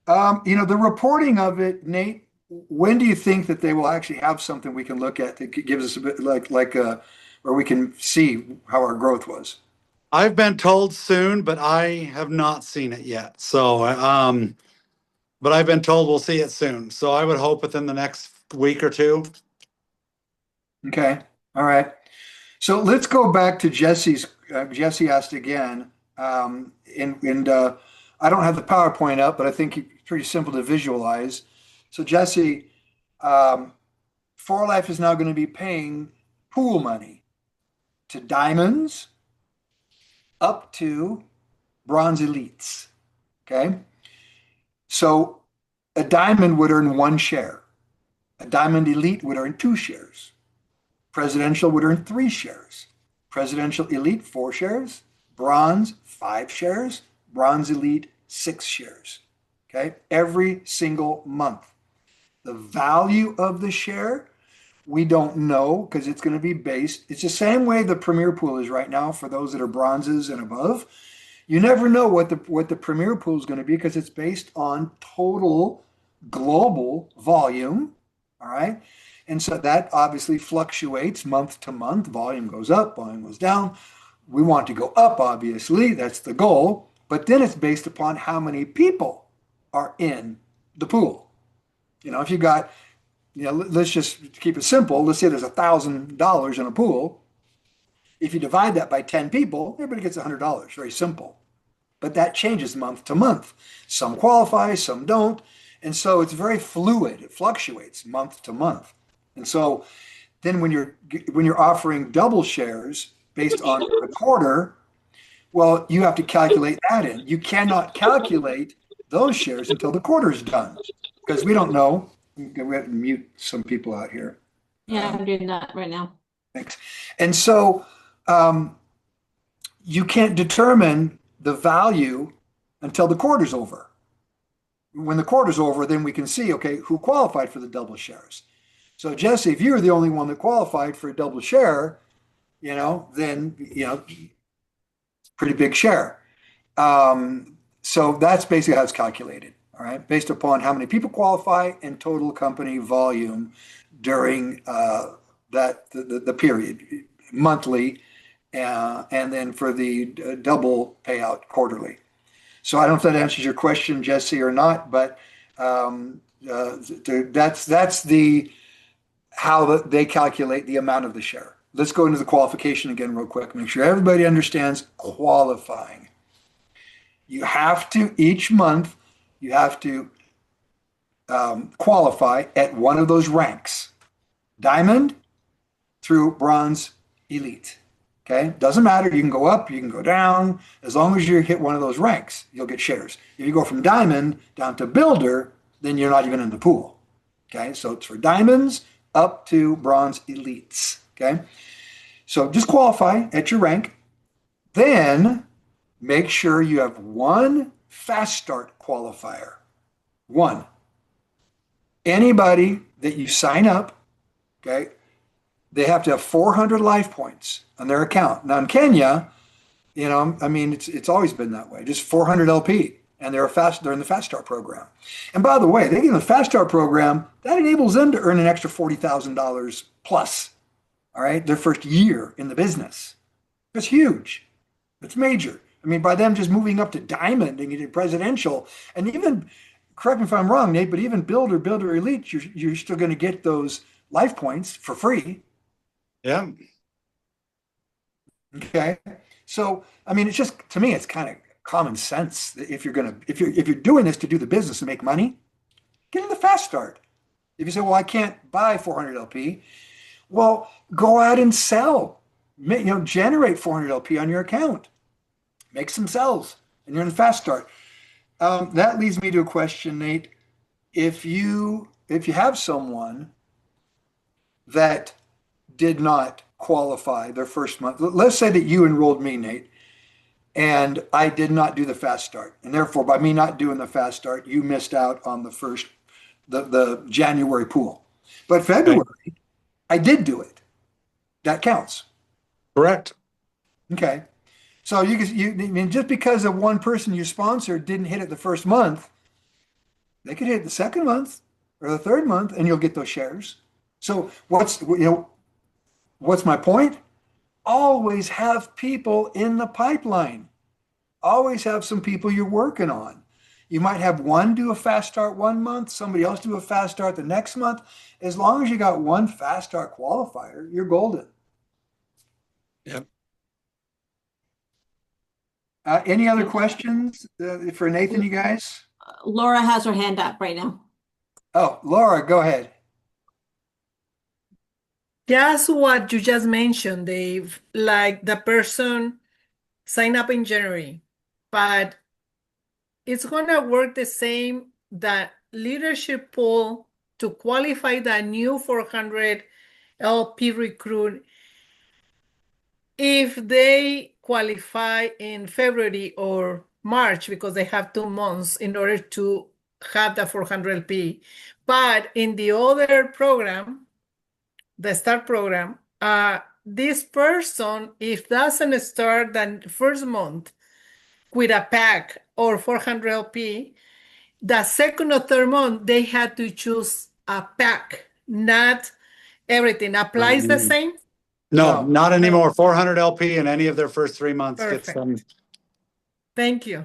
The reporting of it, Nate, when do you think that they will actually have something we can look at that gives us a bit where we can see how our growth was? I've been told soon, but I have not seen it yet. So, but I've been told we'll see it soon. So I would hope within the next week or two. Okay. All right. So let's go back to Jesse's. Jesse asked again, and I don't have the PowerPoint up, but I think it's pretty simple to visualize. So Jesse, For Life is now going to be paying pool money to diamonds up to bronze elites. Okay. So a diamond would earn 1 share. A diamond elite would earn 2 shares. Presidential would earn 3 shares. Presidential elite, 4 shares. Bronze, 5 shares. Bronze elite, 6 shares. Okay. Every single month. The value of the share, we don't know because it's going to be based. It's the same way the Premier Pool is right now for those that are bronzes and above. You never know what the Premier Pool is going to be because it's based on total global volume. All right. And so that obviously fluctuates month to month. Volume goes up, volume goes down. We want to go up, obviously. That's the goal. But then it's based upon how many people are in the pool. If you got, let's just keep it simple. Let's say there's $1,000 in a pool. If you divide that by 10 people, everybody gets $100. Very simple. But that changes month to month. Some qualify, some don't. And so it's very fluid. It fluctuates month to month. And so then when you're offering double shares based on the quarter, well, you have to calculate that in. You cannot calculate those shares until the quarter is done because we don't know. We have to mute some people out here. Yeah, I'm doing that right now. Thanks. And so you can't determine the value until the quarter's over. When the quarter's over, then we can see, okay, who qualified for the double shares. So Jesse, if you're the only one that qualified for a double share, then, pretty big share. So that's basically how it's calculated, all right, based upon how many people qualify and total company volume during the period monthly, and then for the double payout quarterly. So I don't know if that answers your question, Jesse, or not, but that's the how they calculate the amount of the share. Let's go into the qualification again real quick. Make sure everybody understands qualifying. You have to, each month, you have to qualify at one of those ranks, diamond through bronze elite. Okay, doesn't matter. You can go up, you can go down. As long as you hit one of those ranks, you'll get shares. If you go from diamond down to builder, then you're not even in the pool. Okay, so it's for diamonds up to bronze elites. Okay, so just qualify at your rank. Then make sure you have one fast start qualifier. One. Anybody that you sign up, okay, they have to have 400 life points on their account. Now in Kenya, I mean, it's always been that way, just 400 LP, and they're in the Fast Start program. And by the way, they get in the Fast Start program, that enables them to earn an extra $40,000 plus, all right, their first year in the business. That's huge. That's major. I mean, by them just moving up to diamond and getting presidential, and even, correct me if I'm wrong, Nate, but even builder elite, you're still going to get those life points for free. Yeah. Okay. So, I mean, it's just, to me, it's kind of common sense that if you're doing this to do the business and make money, get in the fast start. If you say, well, I can't buy 400 LP, well, go out and sell, generate 400 LP on your account, make some sales, and you're in the fast start. That leads me to a question, Nate. If you have someone that did not qualify their first month, let's say that you enrolled me, Nate, and I did not do the fast start, and therefore by me not doing the fast start, you missed out on the January pool. But February, I did do it. That counts. Correct. Okay. So I mean, just because of one person you sponsored didn't hit it the first month, they could hit it the second month or the third month, and you'll get those shares. So what's my point? Always have people in the pipeline. Always have some people you're working on. You might have one do a fast start 1 month, somebody else do a fast start the next month. As long as you got one fast start qualifier, you're golden. Yep. Any other questions for Nathan, you guys? Laura has her hand up right now. Oh, Laura, go ahead. Just what you just mentioned, Dave, like the person signed up in January, but it's going to work the same, that leadership pool to qualify the new 400 LP recruit. If they qualify in February or March, because they have 2 months in order to have the 400 LP. But in the other program, the START program, this person, if doesn't start the first month with a pack or 400 LP, the second or third month, they had to choose a pack, not everything. Applies the same? No, not anymore. 400 LP in any of their first 3 months gets Perfect. them. Thank you.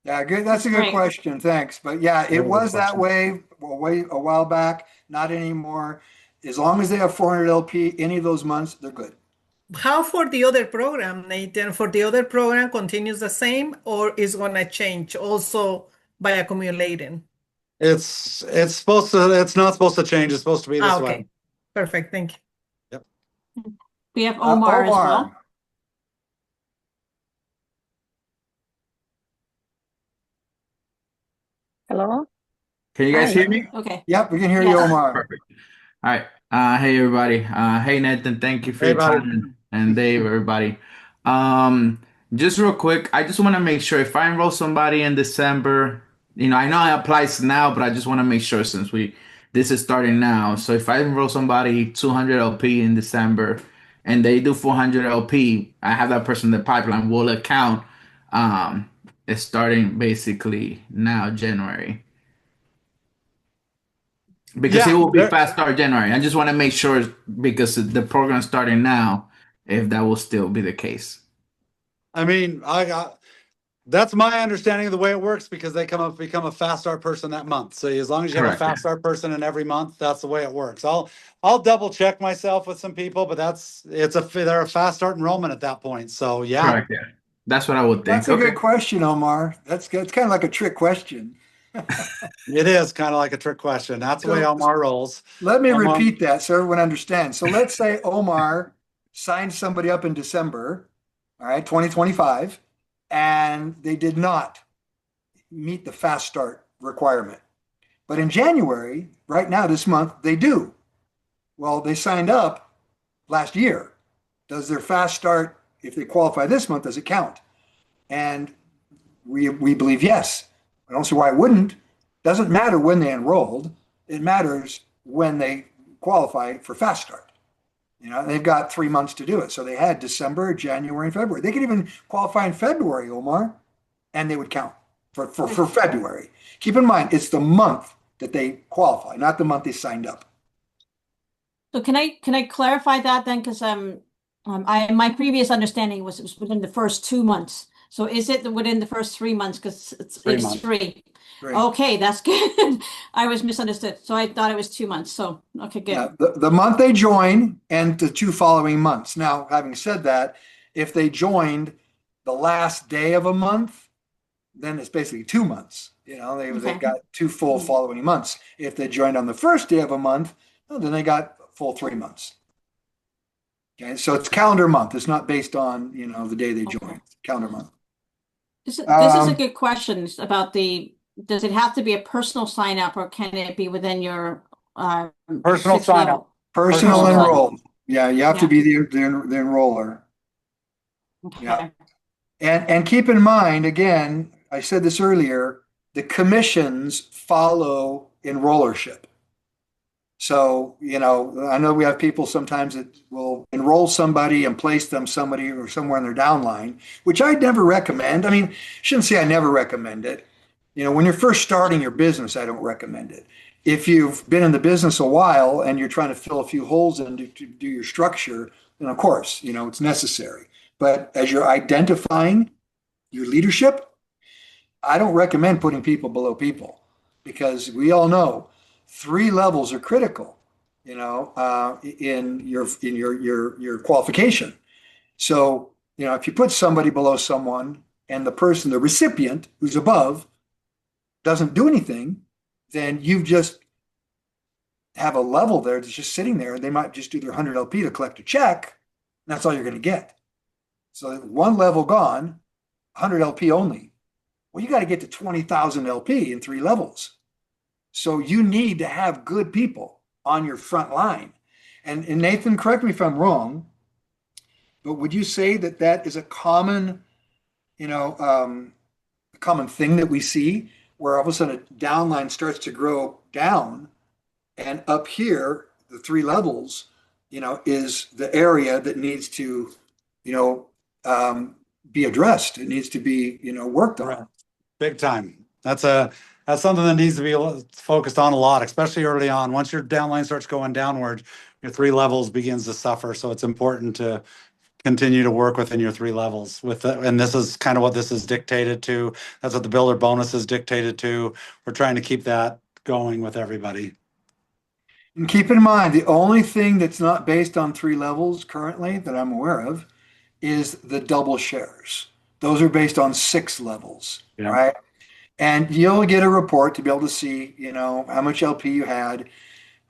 Yeah, good. That's a good Right. question. Thanks. But yeah, it Very good was that question. way a while back. Not anymore. As long as they have 400 LP any of those months, they're good. How for the other program, Nathan? For the other program continues the same, or is gonna change also by accumulating? It's not supposed to change. It's supposed to be this Okay. way. Perfect. Thank you. We have Omar as well. Hello? Can you guys Hi. hear me? Okay. Yep, we can hear you, Yes. Omar. Perfect. All right. Hey everybody. Hey Nathan, thank you for Hey, your buddy. time, and Dave, everybody. Just real quick, I just want to make sure if I enroll somebody in December, I know it applies now, but I just want to make sure since this is starting now. So if I enroll somebody 200 LP in December and they do 400 LP, I have that person in the pipeline will account. It's starting basically now, January. Because it Yeah, will be fast start January. I just want to make sure because the program's starting now, if that will still be the case. I mean, that's my understanding of the way it works because they become a fast start person that month. So as long as you have a Correct. fast start person in every month, that's the way it works. I'll double check myself with some people, but they're a fast start enrollment at that point. So yeah, Correct. Yeah. That's what I would think. That's a good question, Omar. That's good. It's kind of like a trick question. it is kind of like a trick question. That's the way So Omar rolls. let me Omar- repeat that so everyone understands. So let's say Omar signed somebody up in December, all right, 2025, and they did not meet the fast start requirement. But in January, right now, this month, they do. Well, they signed up last year. Does their fast start, if they qualify this month, does it count? And we believe yes. I don't see why it wouldn't. Doesn't matter when they enrolled. It matters when they qualify for fast start. You know, they've got 3 months to do it. So they had December, January, and February. They could even qualify in February, Omar, and they would count for February. Keep in mind, it's the month that they qualify, not the month they signed up. So can I clarify that then? Because my previous understanding was it was within the first 2 months. So is it within the first 3 months? Because it's 3. Great. Okay, that's good. I was misunderstood. So I thought it was 2 months. So okay, good. Yeah, the month they join and the 2 following months. Now, having said that, if they joined the last day of a month, then it's basically 2 months. You know, they've got 2 full following months. If they joined on the first day of a month, well, then they got full 3 months. Okay, so it's calendar month. It's not based on, you know, the day they joined. It's calendar month. This is a good question about does it have to be a personal sign up or can it be within your Personal 6 sign level? up. Personal enrolled. Yeah, you have to be the enroller. Okay. Yeah. And keep in mind, again, I said this earlier, the commissions follow enrollership. So, you know, I know we have people sometimes that will enroll somebody and place them somebody or somewhere in their downline, which I never recommend. I mean, shouldn't say I never recommend it. You know, when you're first starting your business, I don't recommend it. If you've been in the business a while and you're trying to fill a few holes in to do your structure, then of course, you know, it's necessary. But as you're identifying your leadership, I don't recommend putting people below people because we all know 3 levels are critical, you know, in your qualification. So, you know, if you put somebody below someone and the person, the recipient who's above, doesn't do anything, then you just have a level there that's just sitting there. They might just do their 100 LP to collect a check. And that's all you're going to get. So 1 level gone, 100 LP only. Well, you got to get to 20,000 LP in 3 levels. So you need to have good people on your front line. And Nathan, correct me if I'm wrong, but would you say that that is a common, you know, a common thing that we see where all of a sudden a downline starts to grow down and up here, the 3 levels, you know, is the area that needs to, you know, be addressed. It needs to be, you know, worked on. Right. Big time. That's something that needs to be focused on a lot, especially early on. Once your downline starts going downward, your 3 levels begins to suffer. So it's important to continue to work within your 3 levels with it. And this is kind of what this is dictated to. That's what the builder bonus is dictated to. We're trying to keep that going with everybody. And keep in mind, the only thing that's not based on 3 levels currently that I'm aware of is the double shares. Those are based on 6 levels, Yeah. right? And you'll get a report to be able to see, you know, how much LP you had.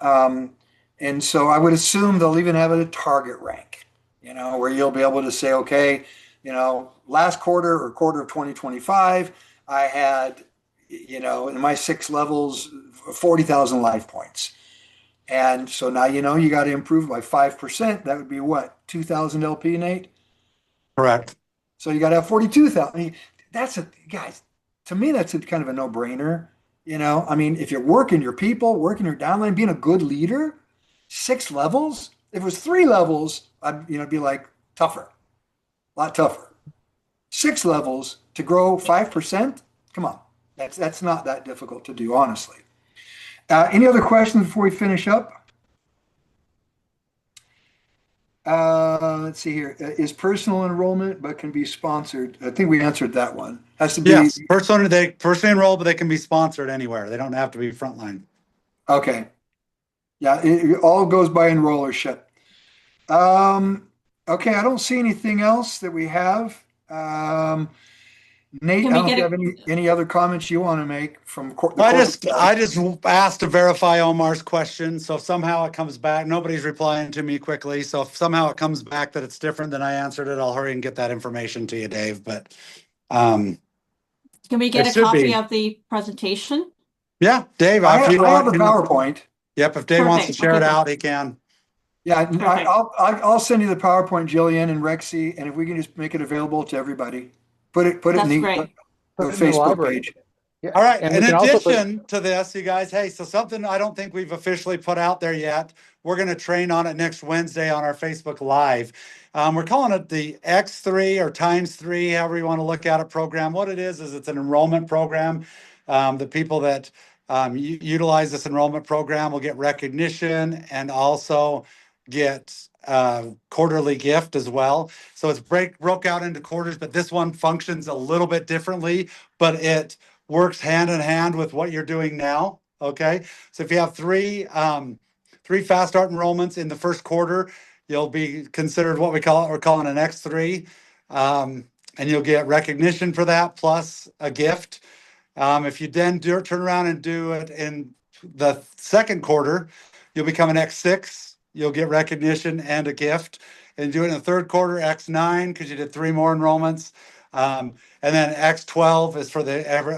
And so I would assume they'll even have a target rank, you know, where you'll be able to say, okay, you know, last quarter or quarter of 2025, I had, you know, in my 6 levels, 40,000 life points. And so now, you know, you got to improve by 5%. That would be what, 2,000 LP, Nate? Correct. So you got to have 42,000. I mean, guys, to me, that's kind of a no-brainer. You know, I mean, if you're working your people, working your downline, being a good leader, 6 levels. If it was 3 levels, I'd, you know, be like tougher, a lot tougher. 6 levels to grow 5%. Come on, that's not that difficult to do, honestly. Any other questions before we finish up? Let's see here. Is personal enrollment but can be sponsored? I think we answered that one. Has to be. Yes, personally enrolled, but they can be sponsored anywhere. They don't have to be frontline. Okay. Yeah, it all goes by enrollership. Okay, I don't see anything else that we have. Nate, Can I we don't know if get you have any other comments you want to make from I just asked to verify Omar's question. So if somehow it comes back, nobody's replying to me quickly. So if somehow it comes back that it's different than I answered it, I'll hurry and get that information to you, Dave. But Can we get it a should copy be. of the presentation? Yeah, Dave, I if you have a want, PowerPoint. yep, if Dave wants to Perfect. share it Okay. out, he can. Yeah, Perfect. I'll send you the PowerPoint, Jillian and Rexy, and if we can just make it available to everybody, put it That's in the great. Put it in the Facebook library. page. Yeah, All right. and In we can also put, addition to this, you guys, hey, so something I don't think we've officially put out there yet. We're going to train on it next Wednesday on our Facebook Live. We're calling it the X3 or times 3, however you want to look at it program. What it is it's an enrollment program. The people that utilize this enrollment program will get recognition and also get quarterly gift as well. So it's broke out into quarters, but this one functions a little bit differently, but it works hand in hand with what you're doing now. Okay. So if you have three fast start enrollments in the first quarter, you'll be considered what we're calling an X3. And you'll get recognition for that plus a gift. If you then turn around and do it in the second quarter, you'll become an X6. You'll get recognition and a gift. And do it in the third quarter, X9, because you did 3 more enrollments. And then X12 is for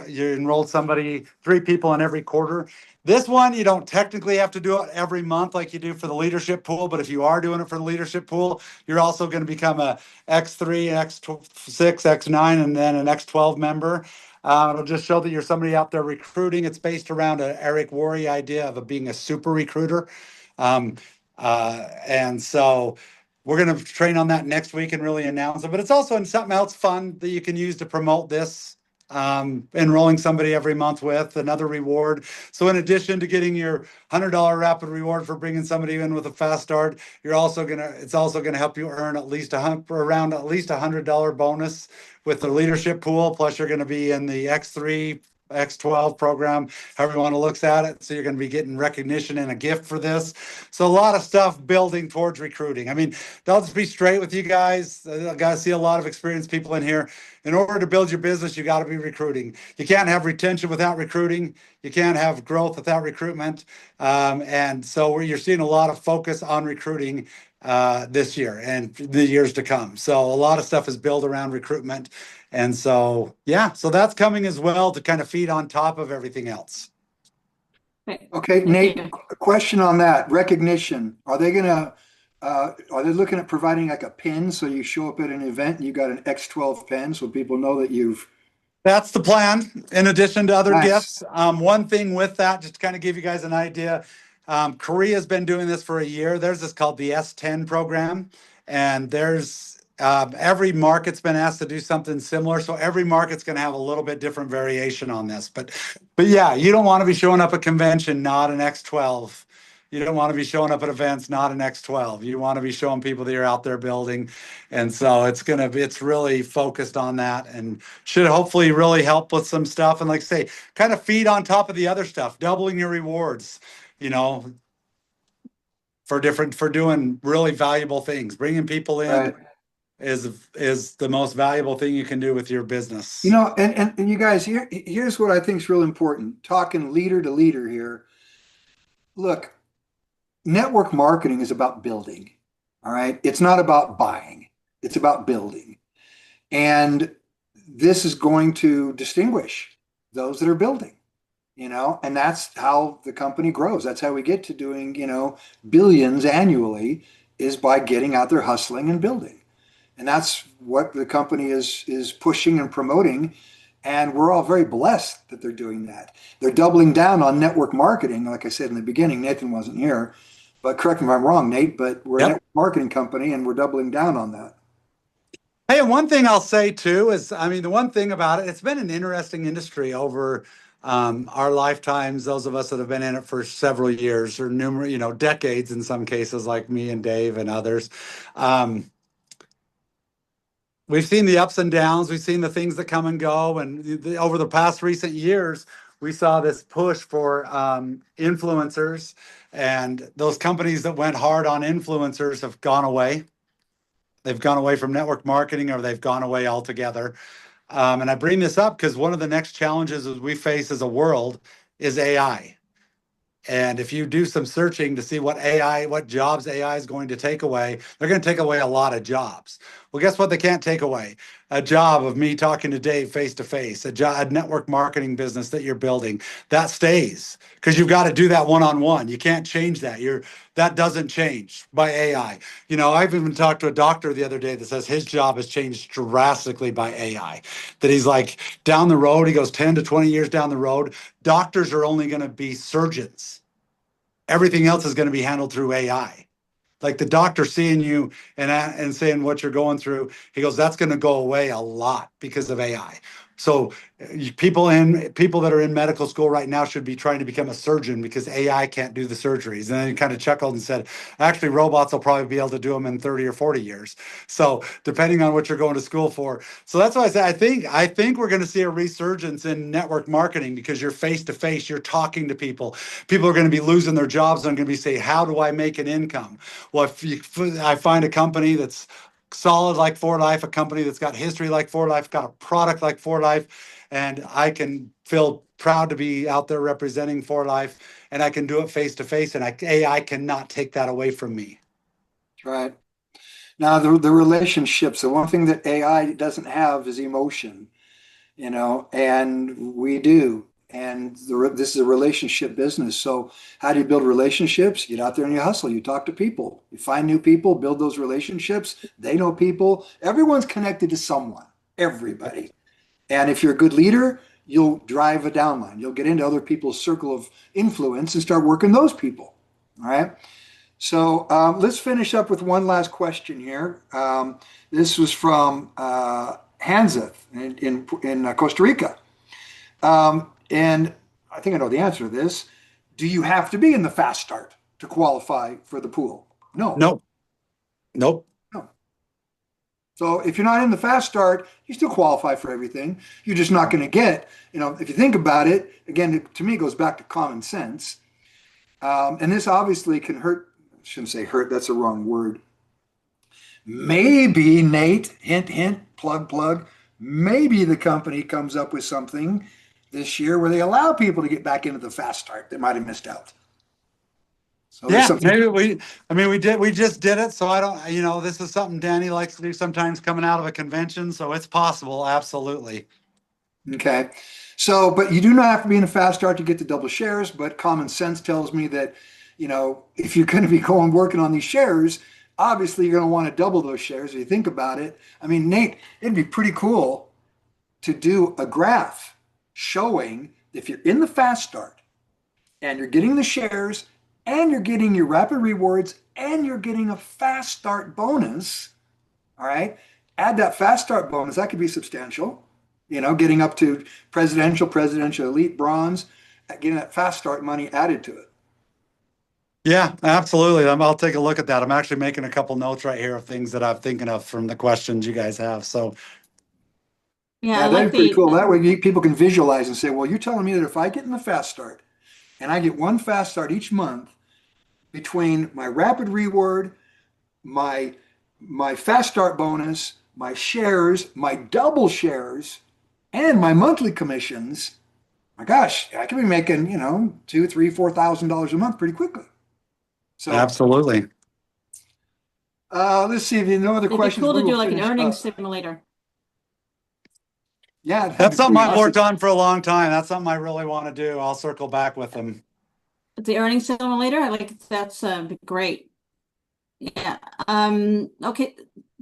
you enrolled 3 people in every quarter. This one, you don't technically have to do it every month like you do for the leadership pool, but if you are doing it for the leadership pool, you're also going to become a X3, X6, X9, and then an X12 member. It'll just show that you're somebody out there recruiting. It's based around an Eric Worre idea of being a super recruiter. And so we're going to train on that next week and really announce it. But it's also something else fun that you can use to promote this. Enrolling somebody every month with another reward. So in addition to getting your $100 rapid reward for bringing somebody in with a fast start, it's also gonna help you earn around at least $100 bonus with the leadership pool. Plus you're going to be in the X3, X12 program, however you want to look at it. So you're going to be getting recognition and a gift for this. So a lot of stuff building towards recruiting. I mean, I'll just be straight with you guys. I got to see a lot of experienced people in here. In order to build your business, you got to be recruiting. You can't have retention without recruiting. You can't have growth without recruitment. And so you're seeing a lot of focus on recruiting this year and the years to come. So a lot of stuff is built around recruitment. And so, yeah, so that's coming as well to kind of feed on top of everything else. Okay, Nate, a question on that recognition. Are they looking at providing like a pin so you show up at an event and you got an X12 pin so people know that you've. That's the plan. In addition to other Nice. gifts, one thing with that, just to kind of give you guys an idea, Korea's been doing this for a year. There's this called the S10 program, and there's every market's been asked to do something similar. So every market's going to have a little bit different variation on this. But yeah, you don't want to be showing up at convention, not an X12. You don't want to be showing up at events, not an X12. You want to be showing people that you're out there building. And so it's really focused on that and should hopefully really help with some stuff. And like I say, kind of feed on top of the other stuff, doubling your rewards, for doing really valuable things. Bringing people in Right. is the most valuable thing you can do with your business. And you guys, here's what I think is real important. Talking leader to leader here. Look, network marketing is about building. All right. It's not about buying. It's about building. And this is going to distinguish those that are building, and that's how the company grows. That's how we get to doing, billions annually is by getting out there hustling and building. And that's what the company is pushing and promoting. And we're all very blessed that they're doing that. They're doubling down on network marketing. Like I said in the beginning, Nathan wasn't here, but correct me if I'm wrong, Nate, but we're a network marketing company and we're doubling down on that. Hey, and one thing I'll say too is, the one thing about it's been an interesting industry over Our lifetimes, those of us that have been in it for several years or numerous, decades in some cases, like me and Dave and others. We've seen the ups and downs. We've seen the things that come and go. And over the past recent years, we saw this push for influencers, and those companies that went hard on influencers have gone away. They've gone away from network marketing, or they've gone away altogether. And I bring this up because one of the next challenges that we face as a world is AI. And if you do some searching to see what jobs AI is going to take away, they're going to take away a lot of jobs. Well, guess what? They can't take away a job of me talking to Dave face to face, a network marketing business that you're building. That stays because you've got to do that one-on-one. You can't change that. That doesn't change by AI. I've even talked to a doctor the other day that says his job has changed drastically by AI. That he's like down the road, he goes 10 to 20 years down the road, doctors are only going to be surgeons. Everything else is going to be handled through AI. Like the doctor seeing you and saying what you're going through, he goes, that's going to go away a lot because of AI. So people that are in medical school right now should be trying to become a surgeon because AI can't do the surgeries. And then he kind of chuckled and said, actually, robots will probably be able to do them in 30 or 40 years. So depending on what you're going to school for. So that's why I say I think we're going to see a resurgence in network marketing because you're face to face, you're talking to people. People are going to be losing their jobs and going to be saying, how do I make an income? Well, I find a company that's solid like For Life, a company that's got history like For Life, got a product like For Life, and I can feel proud to be out there representing For Life, and I can do it face to face, and AI cannot take that away from me. Right. Now, the relationships, the one thing that AI doesn't have is emotion, and we do. And this is a relationship business. So how do you build relationships? You get out there and you hustle. You talk to people. You find new people, build those relationships. They know people. Everyone's connected to someone. Everybody. And if you're a good leader, you'll drive a downline. You'll get into other people's circle of influence and start working those people. All right. So let's finish up with one last question here. This was from Hansa in Costa Rica. And I think I know the answer to this. Do you have to be in the fast start to qualify for the pool? No. Nope. No. So if you're not in the fast start, you still qualify for everything. You're just not going to get, if you think about it, again, to me, it goes back to common sense. And this obviously can hurt. I shouldn't say hurt. That's the wrong word. Maybe, Nate, hint, hint, plug, maybe the company comes up with something this year where they allow people to get back into the fast start that might have missed out. So yeah, maybe we just did it. So I don't, this is something Danny likes to do sometimes coming out of a convention. So it's possible. Absolutely. Okay. So, but you do not have to be in a fast start to get the double shares, but common sense tells me that, if you're going to be working on these shares, obviously you're going to want to double those shares. If you think about it, Nate, it'd be pretty cool to do a graph showing if you're in the fast start and you're getting the shares and you're getting your rapid rewards and you're getting a fast start bonus, all right, add that fast start bonus. That could be substantial, getting up to presidential, elite, bronze, getting that fast start money added to it. Yeah, absolutely. I'll take a look at that. I'm actually making a couple notes right here of things that I'm thinking of from the questions you guys have. So Yeah, that'd be pretty cool. That way people can visualize and say, well, you're telling me that if I get in the fast start and I get one fast start each month between my rapid reward, my fast start bonus, my shares, my double shares, and my monthly commissions, my gosh, I could be making, $2,000, $3,000, $4,000 a month pretty quickly. So absolutely. Let's see if you have no other questions. It'd be cool to do like an earnings simulator. Yeah, that's something I've worked on for a long time. That's something I really want to do. I'll circle back with them. The earnings simulator, that's great. Yeah. Okay,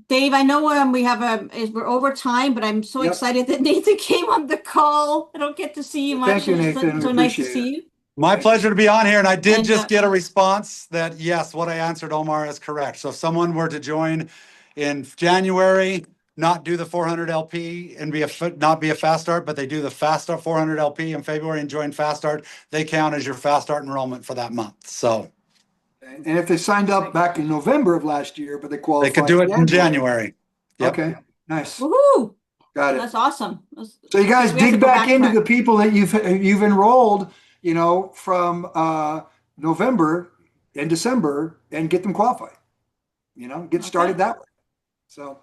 Dave. I know we're over time, but I'm so excited that Nathan came on the call. I don't get to see you much. Thank you, Nathan. So nice to see you. My pleasure to be on here, and I did just get a response that yes, what I answered, Omar, is correct. So if someone were to join in January, not do the 400 LP and not be a fast start, but they do the fast start 400 LP in February and join fast start, they count as your fast start enrollment for that month. So, and if they signed up back in November of last year, but they qualified, they could do it in January. Yep. Okay, nice. Woohoo! Got it. That's awesome. So you guys We have to dig go back into backtrack. the people that you've enrolled, you know, from November and December, and get them qualified. You know, get started that way. So,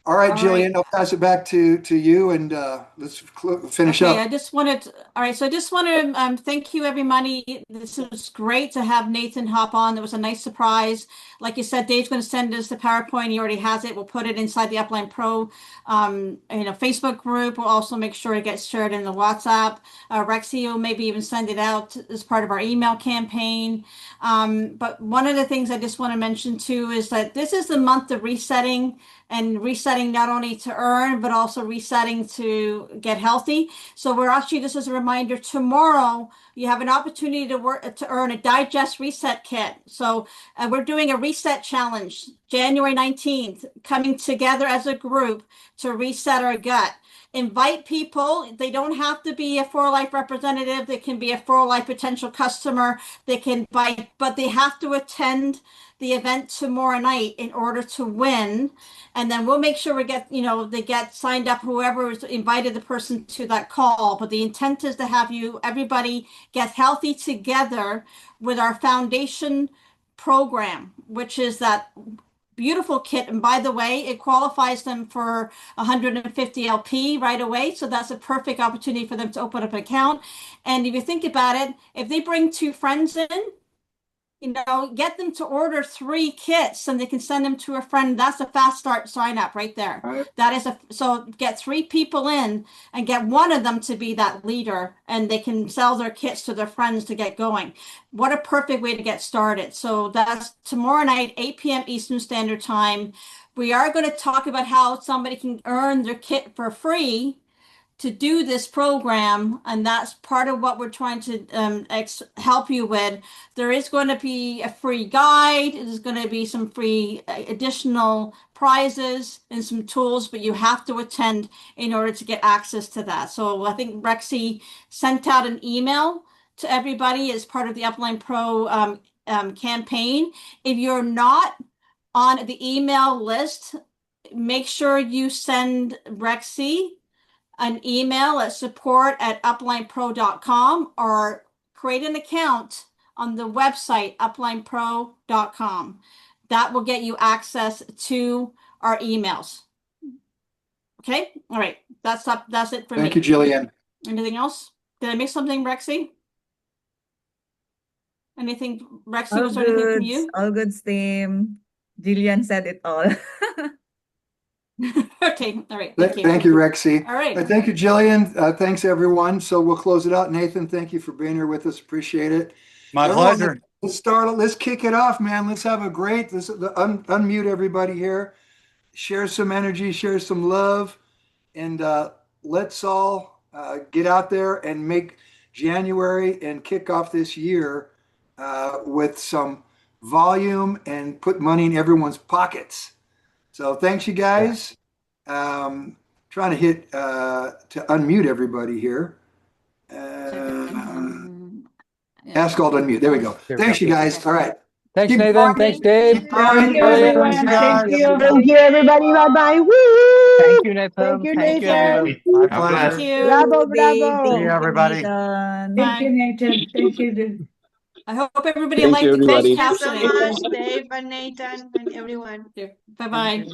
all right, Jillian, I'll pass it back to you, and let's finish up. I just wanted, all right, so I just want to thank you, everybody. This was great to have Nathan hop on. It was a nice surprise. Like you said, Dave's going to send us the PowerPoint. He already has it. We'll put it inside the Upline Pro, Facebook group. We'll also make sure it gets shared in the WhatsApp. Rexy will maybe even send it out as part of our email campaign. But one of the things I just want to mention too is that this is the month of resetting, and resetting not only to earn, but also resetting to get healthy. So we're actually, just as a reminder, tomorrow you have an opportunity to earn a digest reset kit. So we're doing a reset challenge, January 19th, coming together as a group to reset our gut. Invite people. They don't have to be a For Life representative. They can be a For Life potential customer. They can buy, but they have to attend the event tomorrow night in order to win. And then we'll make sure we get, they get signed up, whoever has invited the person to that call. But the intent is to have everybody get healthy together with our foundation program, which is that beautiful kit. And by the way, it qualifies them for 150 LP right away. So that's a perfect opportunity for them to open up an account. And if you think about it, if they bring 2 friends in, get them to order 3 kits and they can send them to a friend. That's a fast start sign up right there. Right. That is so get 3 people in and get one of them to be that leader, and they can sell their kits to their friends to get going. What a perfect way to get started. So that's tomorrow night, 8 p.m. Eastern Standard Time. We are going to talk about how somebody can earn their kit for free to do this program, and that's part of what we're trying to help you with. There is going to be a free guide. There's going to be some free additional prizes and some tools, but you have to attend in order to get access to that. So I think Rexy sent out an email to everybody as part of the Upline Pro campaign. If you're not on the email list, make sure you send Rexy an email at support@uplinepro.com or create an account on the website uplinepro.com. That will get you access to our emails. Okay, all right, that's it for me. Thank you, Jillian. Anything else? Did I miss something, Rexy? Anything, Rexy? All Was there anything from good, you? all good, Steam. Jillian said it all. Okay, all right. Thank you. Thank you, Rexy. All right. Thank you, Jillian. Thanks, everyone. So we'll close it out. Nathan, thank you for being here with us. Appreciate it. My Everyone, pleasure. Let's kick it off, man. Let's have a great, unmute everybody here. Share some energy, share some love, and let's all get out there and make January and kick off this year with some volume and put money in everyone's pockets. So thanks, you guys. Trying to hit to unmute everybody here. Ask all to unmute. There we go. Thanks, you guys. All right. Thanks, Keep Nathan. going. Thanks, Dave. Thank you, everyone. Thank you. Thank you, everybody. Bye bye. Woo! Thank you, Nathan. Thank you, Thank you, Nathan. everybody. My God pleasure. Thank you. Bravo, Dave, bravo. See thank you, you, everybody. Nathan. Thank you, Nathan. Thank you. I hope everybody Thank liked you, the closed everybody. Thank you so captioning. much, Dave and Nathan and everyone. Bye-bye.